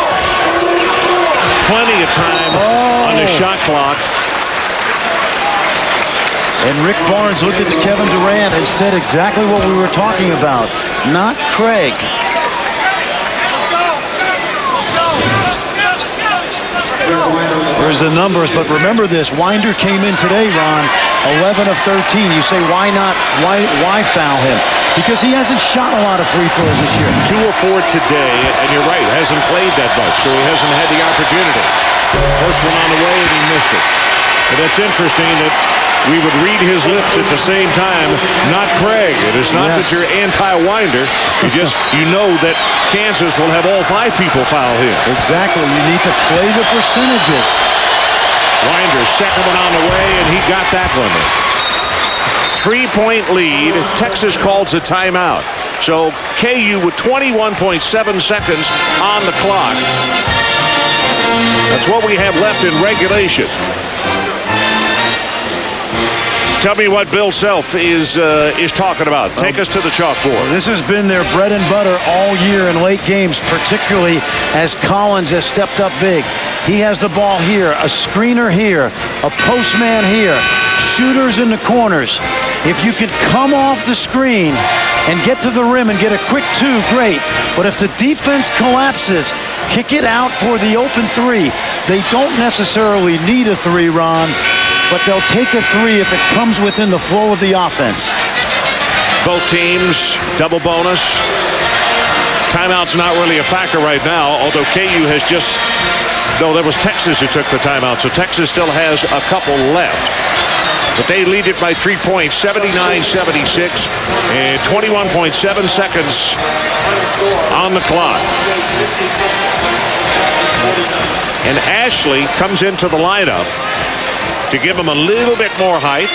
Plenty of time on the shot clock. And Rick Barnes looked at Kevin Durant and said exactly what we were talking about. Not Craig. There's the numbers, but remember this. Winder came in today, Ron, 11 of 13. You say, why not? Why foul him? Because he hasn't shot a lot of free throws this year. 2 of 4 today, and you're right, hasn't played that much, so he hasn't had the opportunity. First one on the way, and he missed it. But that's interesting that we would read his lips at the same time, not Craig. It is not that you're anti-Winder. You know that Kansas will have all 5 people foul him. Exactly. You need to play the percentages. Winder, second one on the way, and he got that one. 3-point lead. Texas calls a timeout. So KU with 21.7 seconds on the clock. That's what we have left in regulation. Tell me what Bill Self is talking about. Take us to the chalkboard. This has been their bread and butter all year in late games, particularly as Collins has stepped up big. He has the ball here, a screener here, a postman here, shooters in the corners. If you could come off the screen and get to the rim and get a quick 2, great. But if the defense collapses, kick it out for the open 3. They don't necessarily need a 3, Ron, but they'll take a 3 if it comes within the flow of the offense. Both teams, double bonus. Timeout's not really a factor right now, although KU has just... No, that was Texas who took the timeout, so Texas still has a couple left. But they lead it by 3 points, 79-76, and 21.7 seconds on the clock. And Ashley comes into the lineup to give him a little bit more height.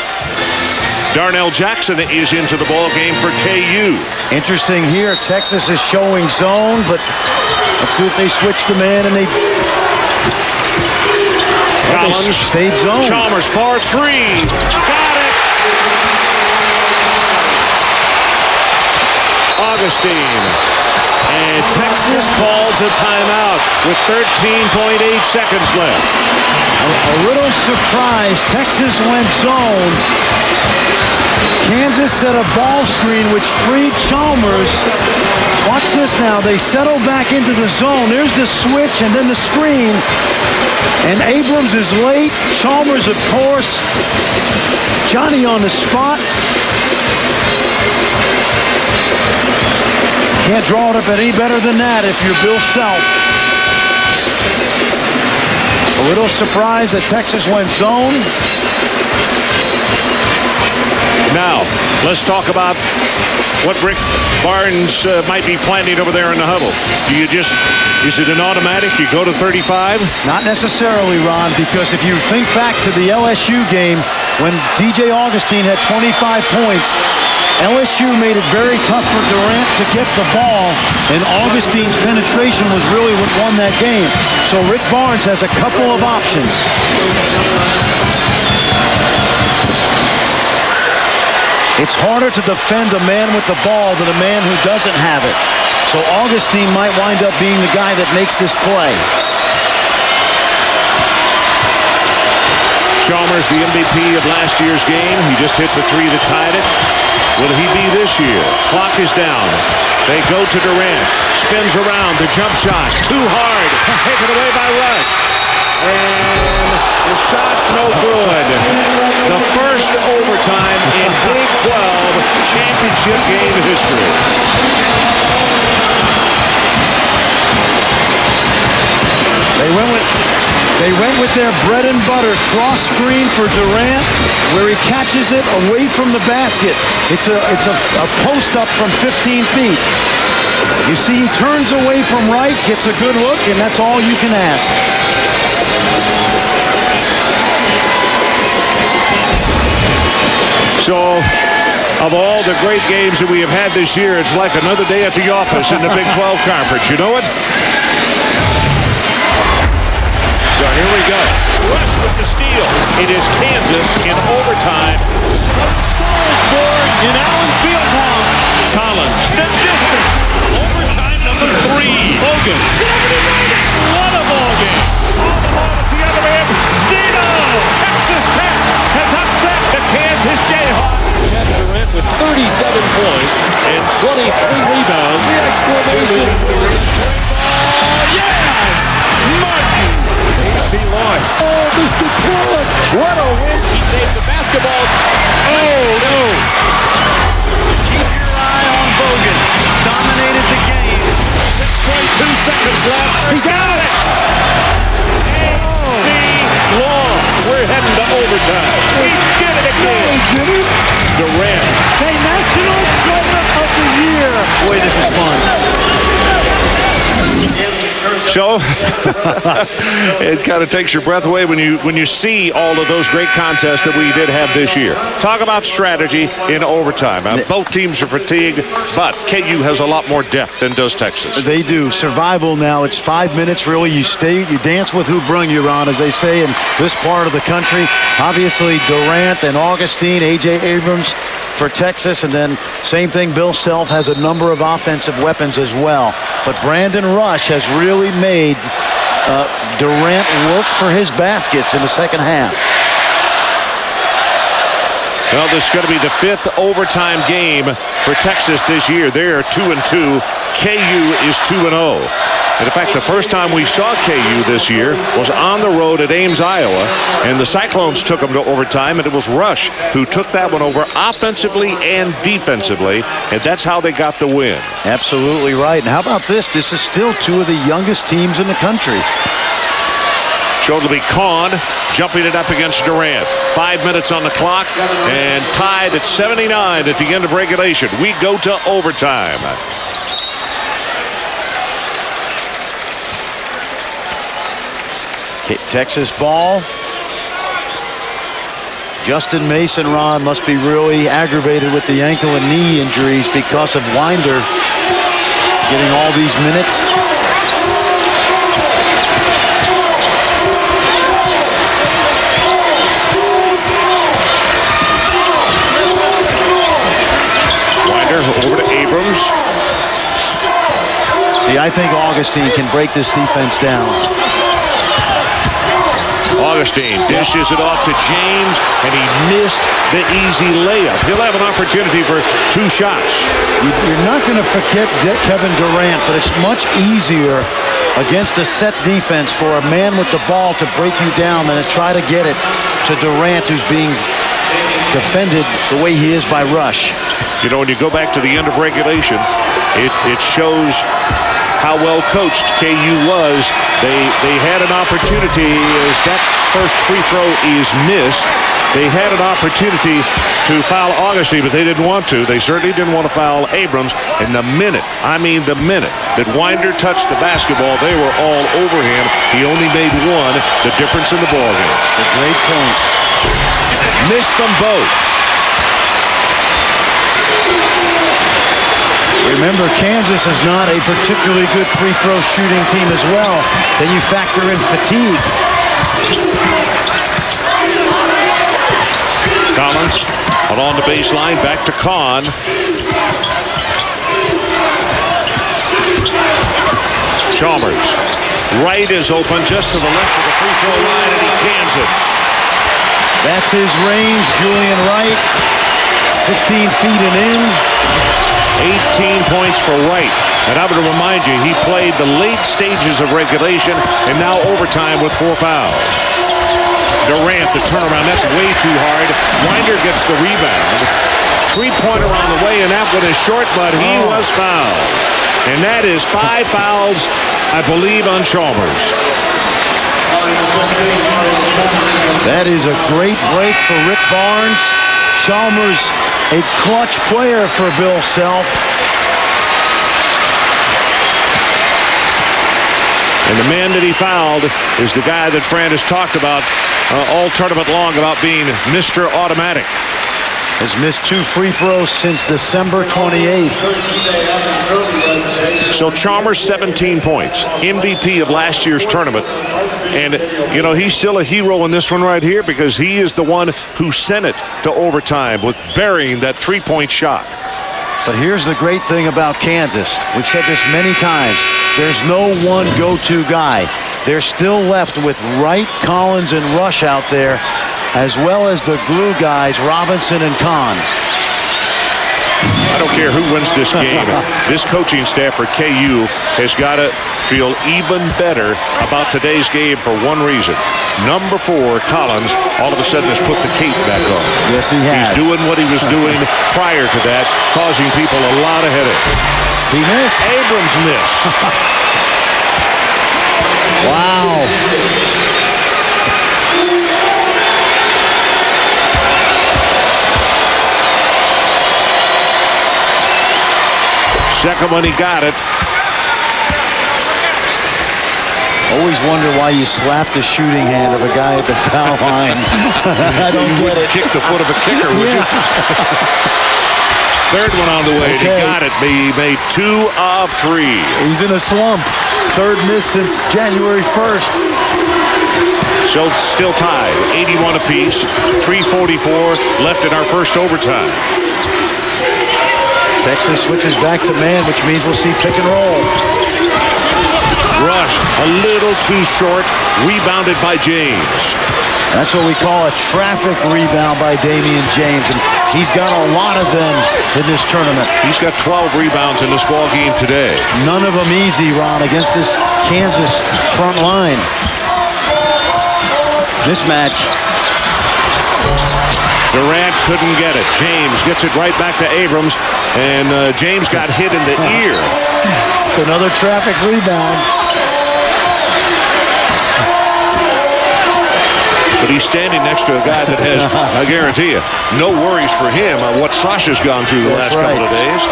Darnell Jackson is into the ball game for KU. Interesting here. Texas is showing zone, but let's see if they switch the man and they Collins stayed zone. Chalmers par 3. Got it. Augustine. And Texas calls a timeout with 13.8 seconds left. A little surprise. Texas went zone. Kansas set a ball screen which freed Chalmers. Watch this now. They settle back into the zone. There's the switch and then the screen. And Abrams is late. Chalmers, of course. Johnny on the spot. Can't draw it up any better than that if you're Bill Self. A little surprise that Texas went zone. Now, let's talk about what Rick Barnes might be planning over there in the huddle. Is it an automatic? You go to 35? Not necessarily, Ron, because if you think back to the LSU game when DJ Augustine had 25 points, LSU made it very tough for Durant to get the ball, and Augustine's penetration was really what won that game. So Rick Barnes has a couple of options. It's harder to defend a man with the ball than a man who doesn't have it. So Augustine might wind up being the guy that makes this play. Chalmers, the MVP of last year's game. He just hit the 3 that tied it. Will he be this year? Clock is down. They go to Durant. Spins around. The jump shot. Too hard. Taken away by Rush. And the shot no good. The first overtime in Big 12 championship game history. They went with their bread and butter cross screen for Durant, where he catches it away from the basket. It's a post up from 15 feet. You see, he turns away from right, gets a good look, and that's all you can ask. So, of all the great games that we have had this year, it's like another day at the office in the Big 12 Conference. You know it? So here we go. Rush with the steal. It is Kansas in overtime. Scoreboard in Allen Fieldhouse. Collins. The distance. Overtime number 3. Hogan. What a ball game. On the ball at the other end. Zeno. Texas Tech has upset the Kansas Jayhawks. Durant with 37 points and 23 rebounds. The exclamation. Yes! Martin. AC Lloyd. Oh, Mr. Clark. What a win. He saved the basketball. Oh, no. Keep your eye on Bogan. He's dominated the game. 6.2 seconds left. He got it. AC Long. We're heading to overtime. We did it again. Durant. The National Player of the Year. Boy, this is fun. So it kind of takes your breath away when you see all of those great contests that we did have this year. Talk about strategy in overtime. Both teams are fatigued, but KU has a lot more depth than does Texas. They do. Survival now. It's 5 minutes, really. You dance with who brung you, Ron, as they say in this part of the country. Obviously, Durant and Augustine, A.J. Abrams for Texas, and then same thing, Bill Self has a number of offensive weapons as well. But Brandon Rush has really made Durant work for his baskets in the second half. Well, this is going to be the 5th overtime game for Texas this year. They are 2-2. KU is 2-0. And in fact, the first time we saw KU this year was on the road at Ames, Iowa, and the Cyclones took them to overtime, and it was Rush who took that one over offensively and defensively, and that's how they got the win. Absolutely right. And how about this? This is still 2 of the youngest teams in the country. So it'll be Kahn jumping it up against Durant. 5 minutes on the clock and tied at 79 at the end of regulation. We go to overtime. Texas ball. Justin Mason, Ron, must be really aggravated with the ankle and knee injuries because of Winder getting all these minutes. Winder over to Abrams. See, I think Augustine can break this defense down. Augustine dishes it off to James, and he missed the easy layup. He'll have an opportunity for 2 shots. You're not going to forget Kevin Durant, but it's much easier against a set defense for a man with the ball to break you down than to try to get it to Durant, who's being defended the way he is by Rush. You know, when you go back to the end of regulation, it shows how well coached KU was. They had an opportunity as that first free throw is missed. They had an opportunity to foul Augustine, but they didn't want to. They certainly didn't want to foul Abrams. And the minute that Winder touched the basketball, they were all over him. He only made one, the difference in the ballgame. It's a great point. Missed them both. Remember, Kansas is not a particularly good free throw shooting team as well. Then you factor in fatigue. Collins along the baseline, back to Kahn. Chalmers. Wright is open just to the left of the free throw line, and he cans it. That's his range, Julian Wright. 15 feet and in. 18 points for Wright. And I'm going to remind you, he played the late stages of regulation and now overtime with 4 fouls. Durant, the turnaround, that's way too hard. Winder gets the rebound. 3-pointer on the way, and that one is short, but he was fouled. And that is 5 fouls, I believe, on Chalmers. That is a great break for Rick Barnes. Chalmers, a clutch player for Bill Self. And the man that he fouled is the guy that Fran has talked about all tournament long about being Mr. Automatic. Has missed 2 free throws since December 28th. So Chalmers, 17 points. MVP of last year's tournament. And, you know, he's still a hero in this one right here because he is the one who sent it to overtime with burying that 3-point shot. But here's the great thing about Kansas. We've said this many times. There's no one go-to guy. They're still left with Wright, Collins, and Rush out there, as well as the glue guys, Robinson and Kahn. I don't care who wins this game. This coaching staff for KU has got to feel even better about today's game for one reason. Number 4, Collins, all of a sudden has put the cape back on. Yes, he has. He's doing what he was doing prior to that, causing people a lot of headaches. He missed. Abrams missed. Wow. Second one, he got it. Always wonder why you slap the shooting hand of a guy at the foul line. I don't You get wouldn't it. kick the foot of a kicker, would you? Third one on the way. Okay. He got it. He made 2 of 3. He's in a slump. 3rd miss since January 1st. So still tied. 81 apiece. 3:44 left in our first overtime. Texas switches back to man, which means we'll see pick and roll. Rush a little too short. Rebounded by James. That's what we call a traffic rebound by Damian James, and he's got a lot of them in this tournament. He's got 12 rebounds in this ball game today. None of them easy, Ron, against this Kansas front line. Mismatch. Durant couldn't get it. James gets it right back to Abrams, and James got hit in the ear. It's another traffic rebound. but he's standing next to a guy that has, I guarantee you, no worries for him on what Sasha's gone through the last couple of days.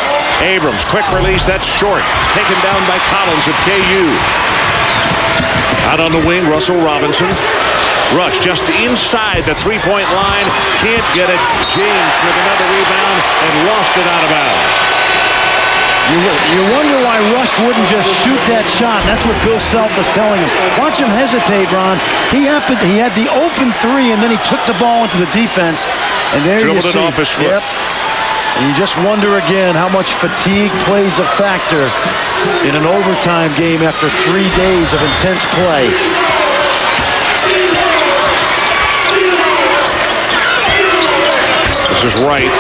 Abrams, quick release, that's short. Taken down by Collins of KU. Out on the wing, Russell Robinson. Rush just inside the three-point line. Can't get it. James with another rebound and lost it out of bounds. You wonder why Rush wouldn't just shoot that shot. And that's what Bill Self was telling him. Watch him hesitate, Ron. He had the open three, and then he took the ball into the defense. And there you see. Dribbled it off his foot. Yep. And you just wonder again how much fatigue plays a factor in an overtime game after 3 days of intense play. This is Wright.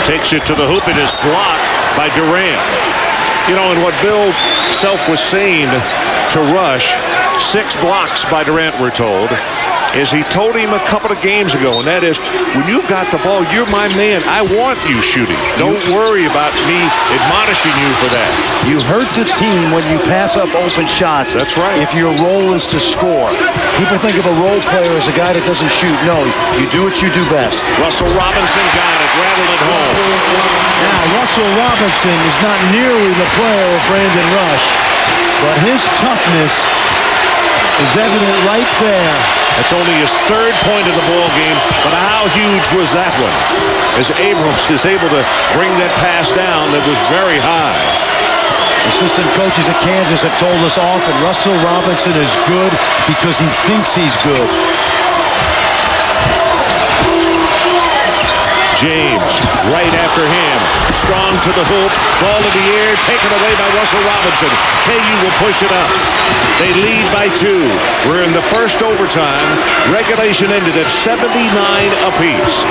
Takes it to the hoop. It is blocked by Durant. You know, and what Bill Self was saying to Rush, 6 blocks by Durant, we're told, is he told him a couple of games ago, and that is, when you've got the ball, you're my man. I want you shooting. Don't worry about me admonishing you for that. You hurt the team when you pass up open shots. That's right. If your role is to score. People think of a role player as a guy that doesn't shoot. No, you do what you do best. Russell Robinson got it, rattled it home. Now, Russell Robinson is not nearly the player of Brandon Rush, but his toughness is evident right there. That's only his 3rd point of the ball game, but how huge was that one? As Abrams is able to bring that pass down that was very high. Assistant coaches at Kansas have told us often Russell Robinson is good because he thinks he's good. James, right after him. Strong to the hoop. Ball in the air, taken away by Russell Robinson. KU will push it up. They lead by 2. We're in the first overtime. Regulation ended at 79 apiece.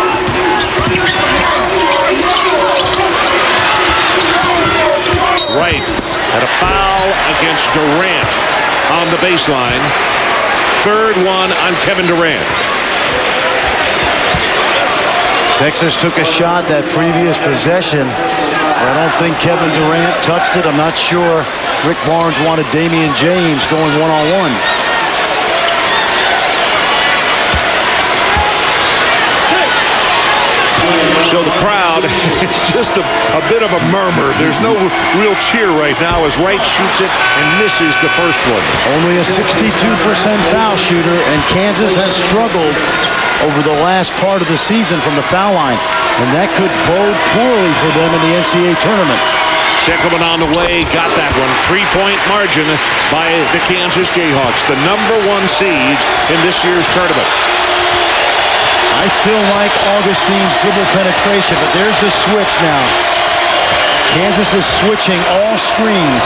Wright had a foul against Durant on the baseline. 3rd one on Kevin Durant. Texas took a shot that previous possession. I don't think Kevin Durant touched it. I'm not sure Rick Barnes wanted Damian James going one-on-one. So the crowd is just a bit of a murmur. There's no real cheer right now as Wright shoots it and misses the first one. Only a 62% foul shooter, and Kansas has struggled over the last part of the season from the foul line, and that could bode poorly for them in the NCAA tournament. Shekelman on the way, got that one. 3-point margin by the Kansas Jayhawks, the #1 seeds in this year's tournament. I still like Augustine's dribble penetration, but there's the switch now. Kansas is switching all screens.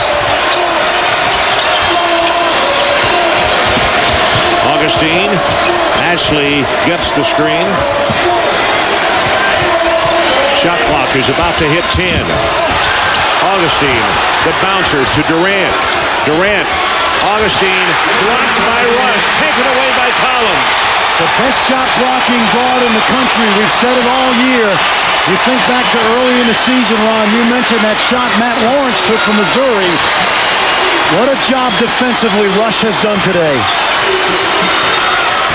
Augustine, Ashley gets the screen. Shot clock is about to hit 10. Augustine, the bouncer to Durant. Durant, Augustine, blocked by Rush, taken away by Collins. The best shot blocking guard in the country. We've said it all year. You think back to early in the season, Ron, you mentioned that shot Matt Lawrence took from Missouri. What a job defensively Rush has done today.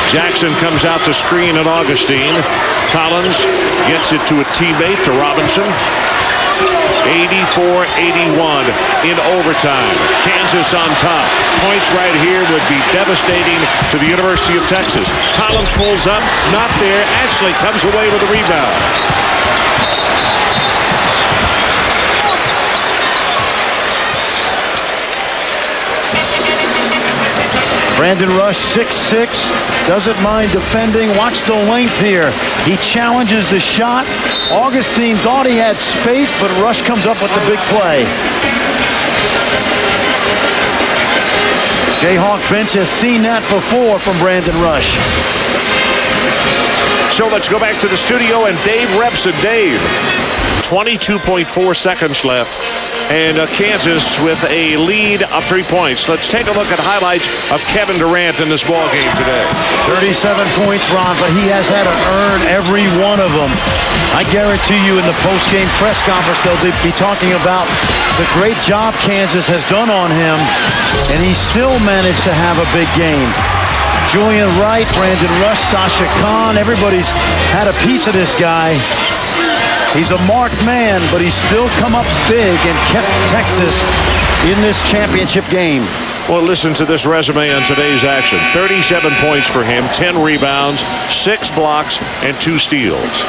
Jackson comes out to screen at Augustine. Collins gets it to a teammate, to Robinson. 84-81 in overtime. Kansas on top. Points right here would be devastating to the University of Texas. Collins pulls up, not there. Ashley comes away with a rebound. Brandon Rush, 6'6", doesn't mind defending. Watch the length here. He challenges the shot. Augustine thought he had space, but Rush comes up with the big play. Jayhawk bench has seen that before from Brandon Rush. So let's go back to the studio and Dave Repson. Dave, 22.4 seconds left. And Kansas with a lead of 3 points. Let's take a look at highlights of Kevin Durant in this ball game today. 37 points, Ron, but he has had to earn every one of them. I guarantee you in the post-game press conference, they'll be talking about the great job Kansas has done on him, and he still managed to have a big game. Julian Wright, Brandon Rush, Sasha Khan. Everybody's had a piece of this guy. He's a marked man, but he's still come up big and kept Texas in this championship game. Well, listen to this resume on today's action. 37 points for him, 10 rebounds, 6 blocks, and 2 steals.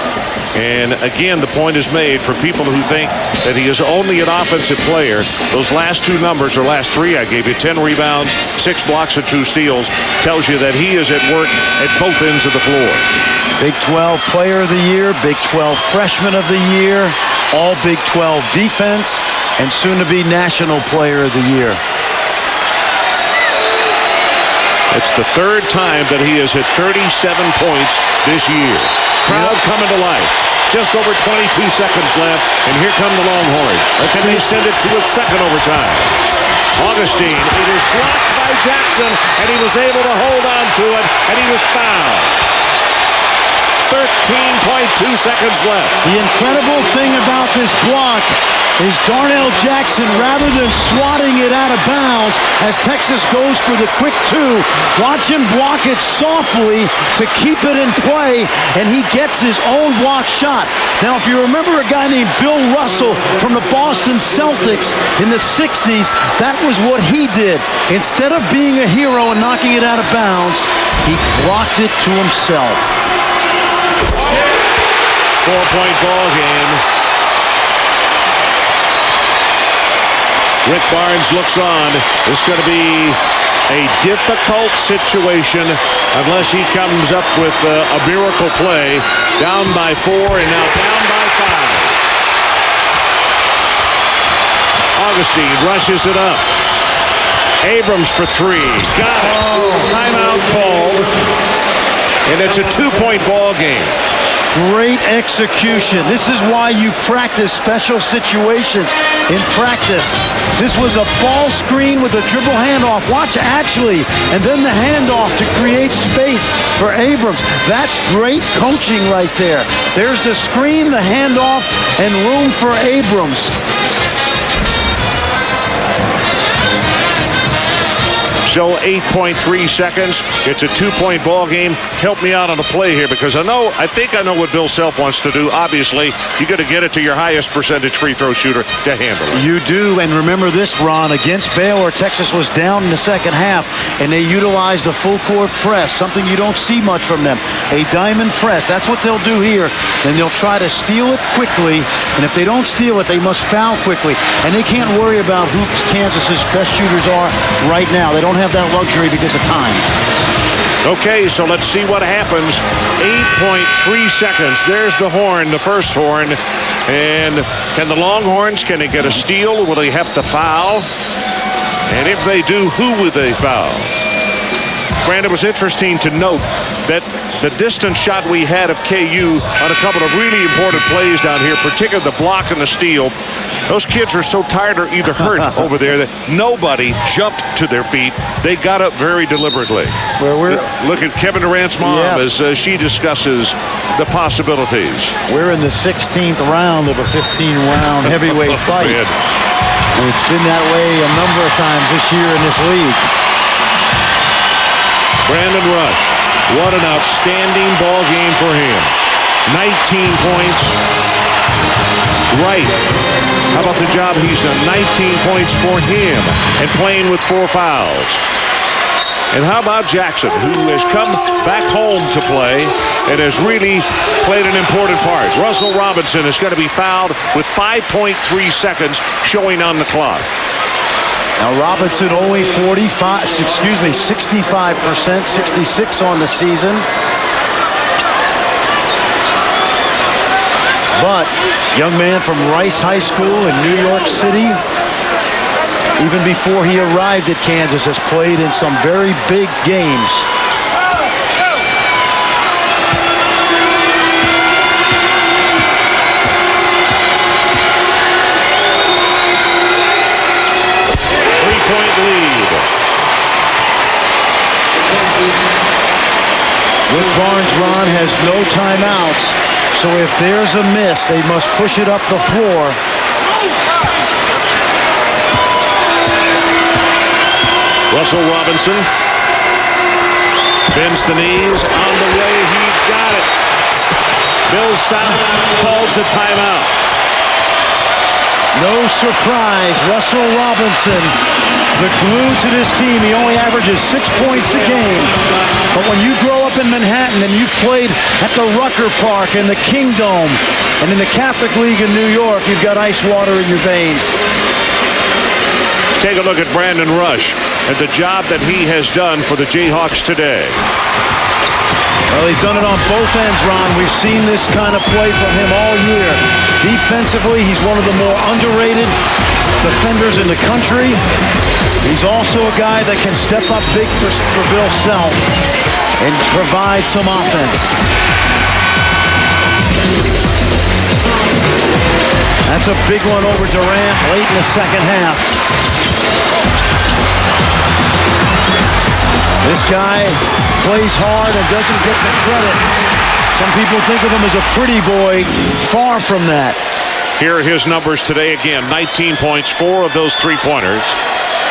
And again, the point is made for people who think that he is only an offensive player. Those last 2 numbers, or last 3 I gave you, 10 rebounds, 6 blocks, and 2 steals, tells you that he is at work at both ends of the floor. Big 12 Player of the Year, Big 12 Freshman of the Year, all Big 12 defense, and soon to be National Player of the Year. It's the 3rd time that he has hit 37 points this year. Crowd coming to life. Just over 22 seconds left, and here come the Longhorns. Can they send it to a second overtime? Augustine, it is blocked by Jackson, and he was able to hold on to it, and he was fouled. 13.2 seconds left. The incredible thing about this block is Darnell Jackson, rather than swatting it out of bounds as Texas goes for the quick 2, watch him block it softly to keep it in play, and he gets his own block shot. Now, if you remember a guy named Bill Russell from the Boston Celtics in the 60s, that was what he did. Instead of being a hero and knocking it out of bounds, he blocked it to himself. 4-point ball game. Rick Barnes looks on. This is going to be a difficult situation unless he comes up with a miracle play. Down by 4 and now down by 5. Augustine rushes it up. Abrams for 3. Got it. Timeout called. And it's a 2-point ball game. Great execution. This is why you practice special situations in practice. This was a ball screen with a dribble handoff. Watch actually, and then the handoff to create space for Abrams. That's great coaching right there. There's the screen, the handoff, and room for Abrams. So 8.3 seconds. It's a 2-point ball game. Help me out on the play here because I think I know what Bill Self wants to do. Obviously, you got to get it to your highest percentage free throw shooter to handle it. You do, and remember this, Ron. Against Baylor, Texas was down in the second half, and they utilized a full-court press, something you don't see much from them. A diamond press. That's what they'll do here. Then they'll try to steal it quickly, and if they don't steal it, they must foul quickly. And they can't worry about who Kansas's best shooters are right now. They don't have that luxury because of time. Okay, so let's see what happens. 8.3 seconds. There's the horn, the first horn. And can the Longhorns, can they get a steal? Will they have to foul? And if they do, who would they foul? Brandon, it was interesting to note that the distance shot we had of KU on a couple of really important plays down here, particularly the block and the steal. Those kids are so tired or either hurt over there that nobody jumped to their feet. They got up very deliberately. Well, look at Kevin Durant's mom as she discusses the possibilities. We're in the 16th round of a 15-round heavyweight fight. And it's been that way a number of times this year in this league. Brandon Rush, what an outstanding ball game for him. 19 points. Right. How about the job he's done? 19 points for him and playing with 4 fouls. And how about Jackson, who has come back home to play and has really played an important part. Russell Robinson is going to be fouled with 5.3 seconds showing on the clock. Now Robinson only 65%, 66 on the season. But young man from Rice High School in New York City, even before he arrived at Kansas, has played in some very big games. Three-point lead. Rick Barnes, Ron, has no timeouts. So if there's a miss, they must push it up the floor. Russell Robinson. Bends the knees on the way. He got it. Bill Self calls a timeout. No surprise, Russell Robinson, the glue to this team. He only averages 6 points a game. But when you grow up in Manhattan and you've played at the Rucker Park and the Kingdome and in the Catholic League in New York, you've got ice water in your veins. Take a look at Brandon Rush and the job that he has done for the Jayhawks today. Well, he's done it on both ends, Ron. We've seen this kind of play from him all year. Defensively, he's one of the more underrated defenders in the country. He's also a guy that can step up big for Bill Self and provide some offense. That's a big one over Durant late in the second half. This guy plays hard and doesn't get the credit. Some people think of him as a pretty boy. Far from that. Here are his numbers today again. 19 points, 4 of those three-pointers,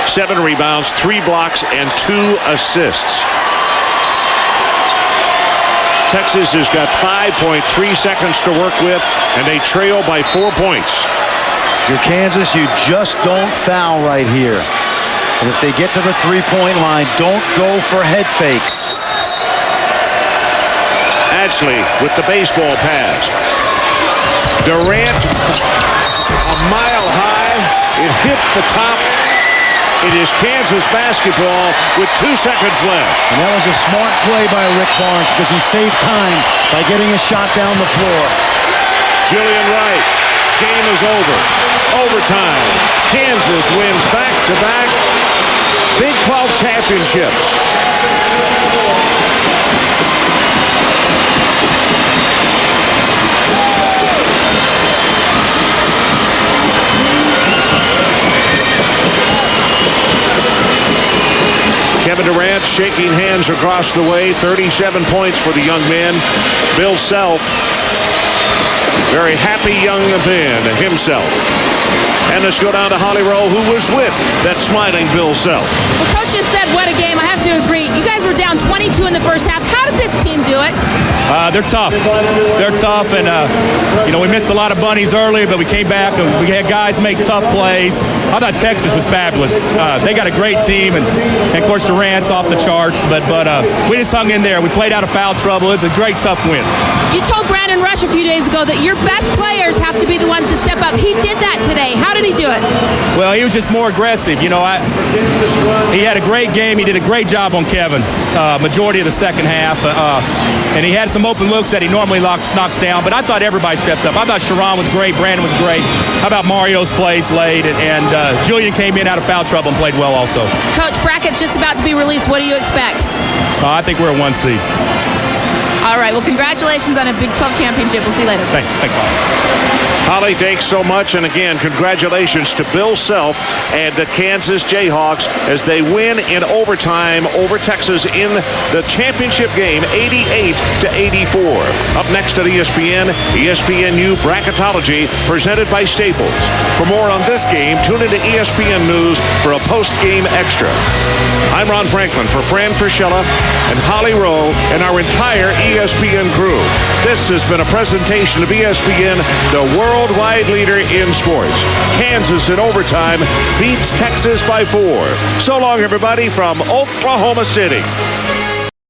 7 rebounds, 3 blocks, and 2 assists. Texas has got 5.3 seconds to work with, and they trail by 4 points. If you're Kansas, you just don't foul right here. And if they get to the three-point line, don't go for head fakes. Ashley with the baseball pass. Durant, a mile high. It hit the top. It is Kansas basketball with 2 seconds left. And that was a smart play by Rick Barnes because he saved time by getting a shot down the floor. Julian Wright. Game is over. Overtime. Kansas wins back-to-back Big 12 championships. Kevin Durant shaking hands across the way. 37 points for the young man. Bill Self, very happy young man himself. And let's go down to Holly Rowe, who was with that smiling Bill Self. Well, Coach just said, what a game. I have to agree. You guys were down 22 in the first half. How did this team do it? They're tough. They're tough, and we missed a lot of bunnies earlier, but we came back and we had guys make tough plays. I thought Texas was fabulous. They got a great team, and of course Durant's off the charts, but we just hung in there. We played out of foul trouble. It's a great, tough win. You told Brandon Rush a few days ago that your best players have to be the ones to step up. He did that today. How did he do it? Well, he was just more aggressive. He had a great game. He did a great job on Kevin, majority of the second half, and he had some open looks that he normally knocks down, but I thought everybody stepped up. I thought Sharon was great. Brandon was great. How about Mario's plays late? And Julian came in out of foul trouble and played well also. Coach, bracket's just about to be released. What do you expect? I think we're a 1 seed. All right. Well, congratulations on a Big 12 championship. We'll see you later. Thanks a lot. Holly, thanks so much. And again, congratulations to Bill Self and the Kansas Jayhawks as they win in overtime over Texas in the championship game, 88-84. Up next at ESPN, ESPNU Bracketology, presented by Staples. For more on this game, tune into ESPN News for a post-game extra. I'm Ron Franklin for Fran Frischella and Holly Rowe and our entire ESPN crew. This has been a presentation of ESPN, the worldwide leader in sports. Kansas in overtime beats Texas by 4. So long, everybody, from Oklahoma City.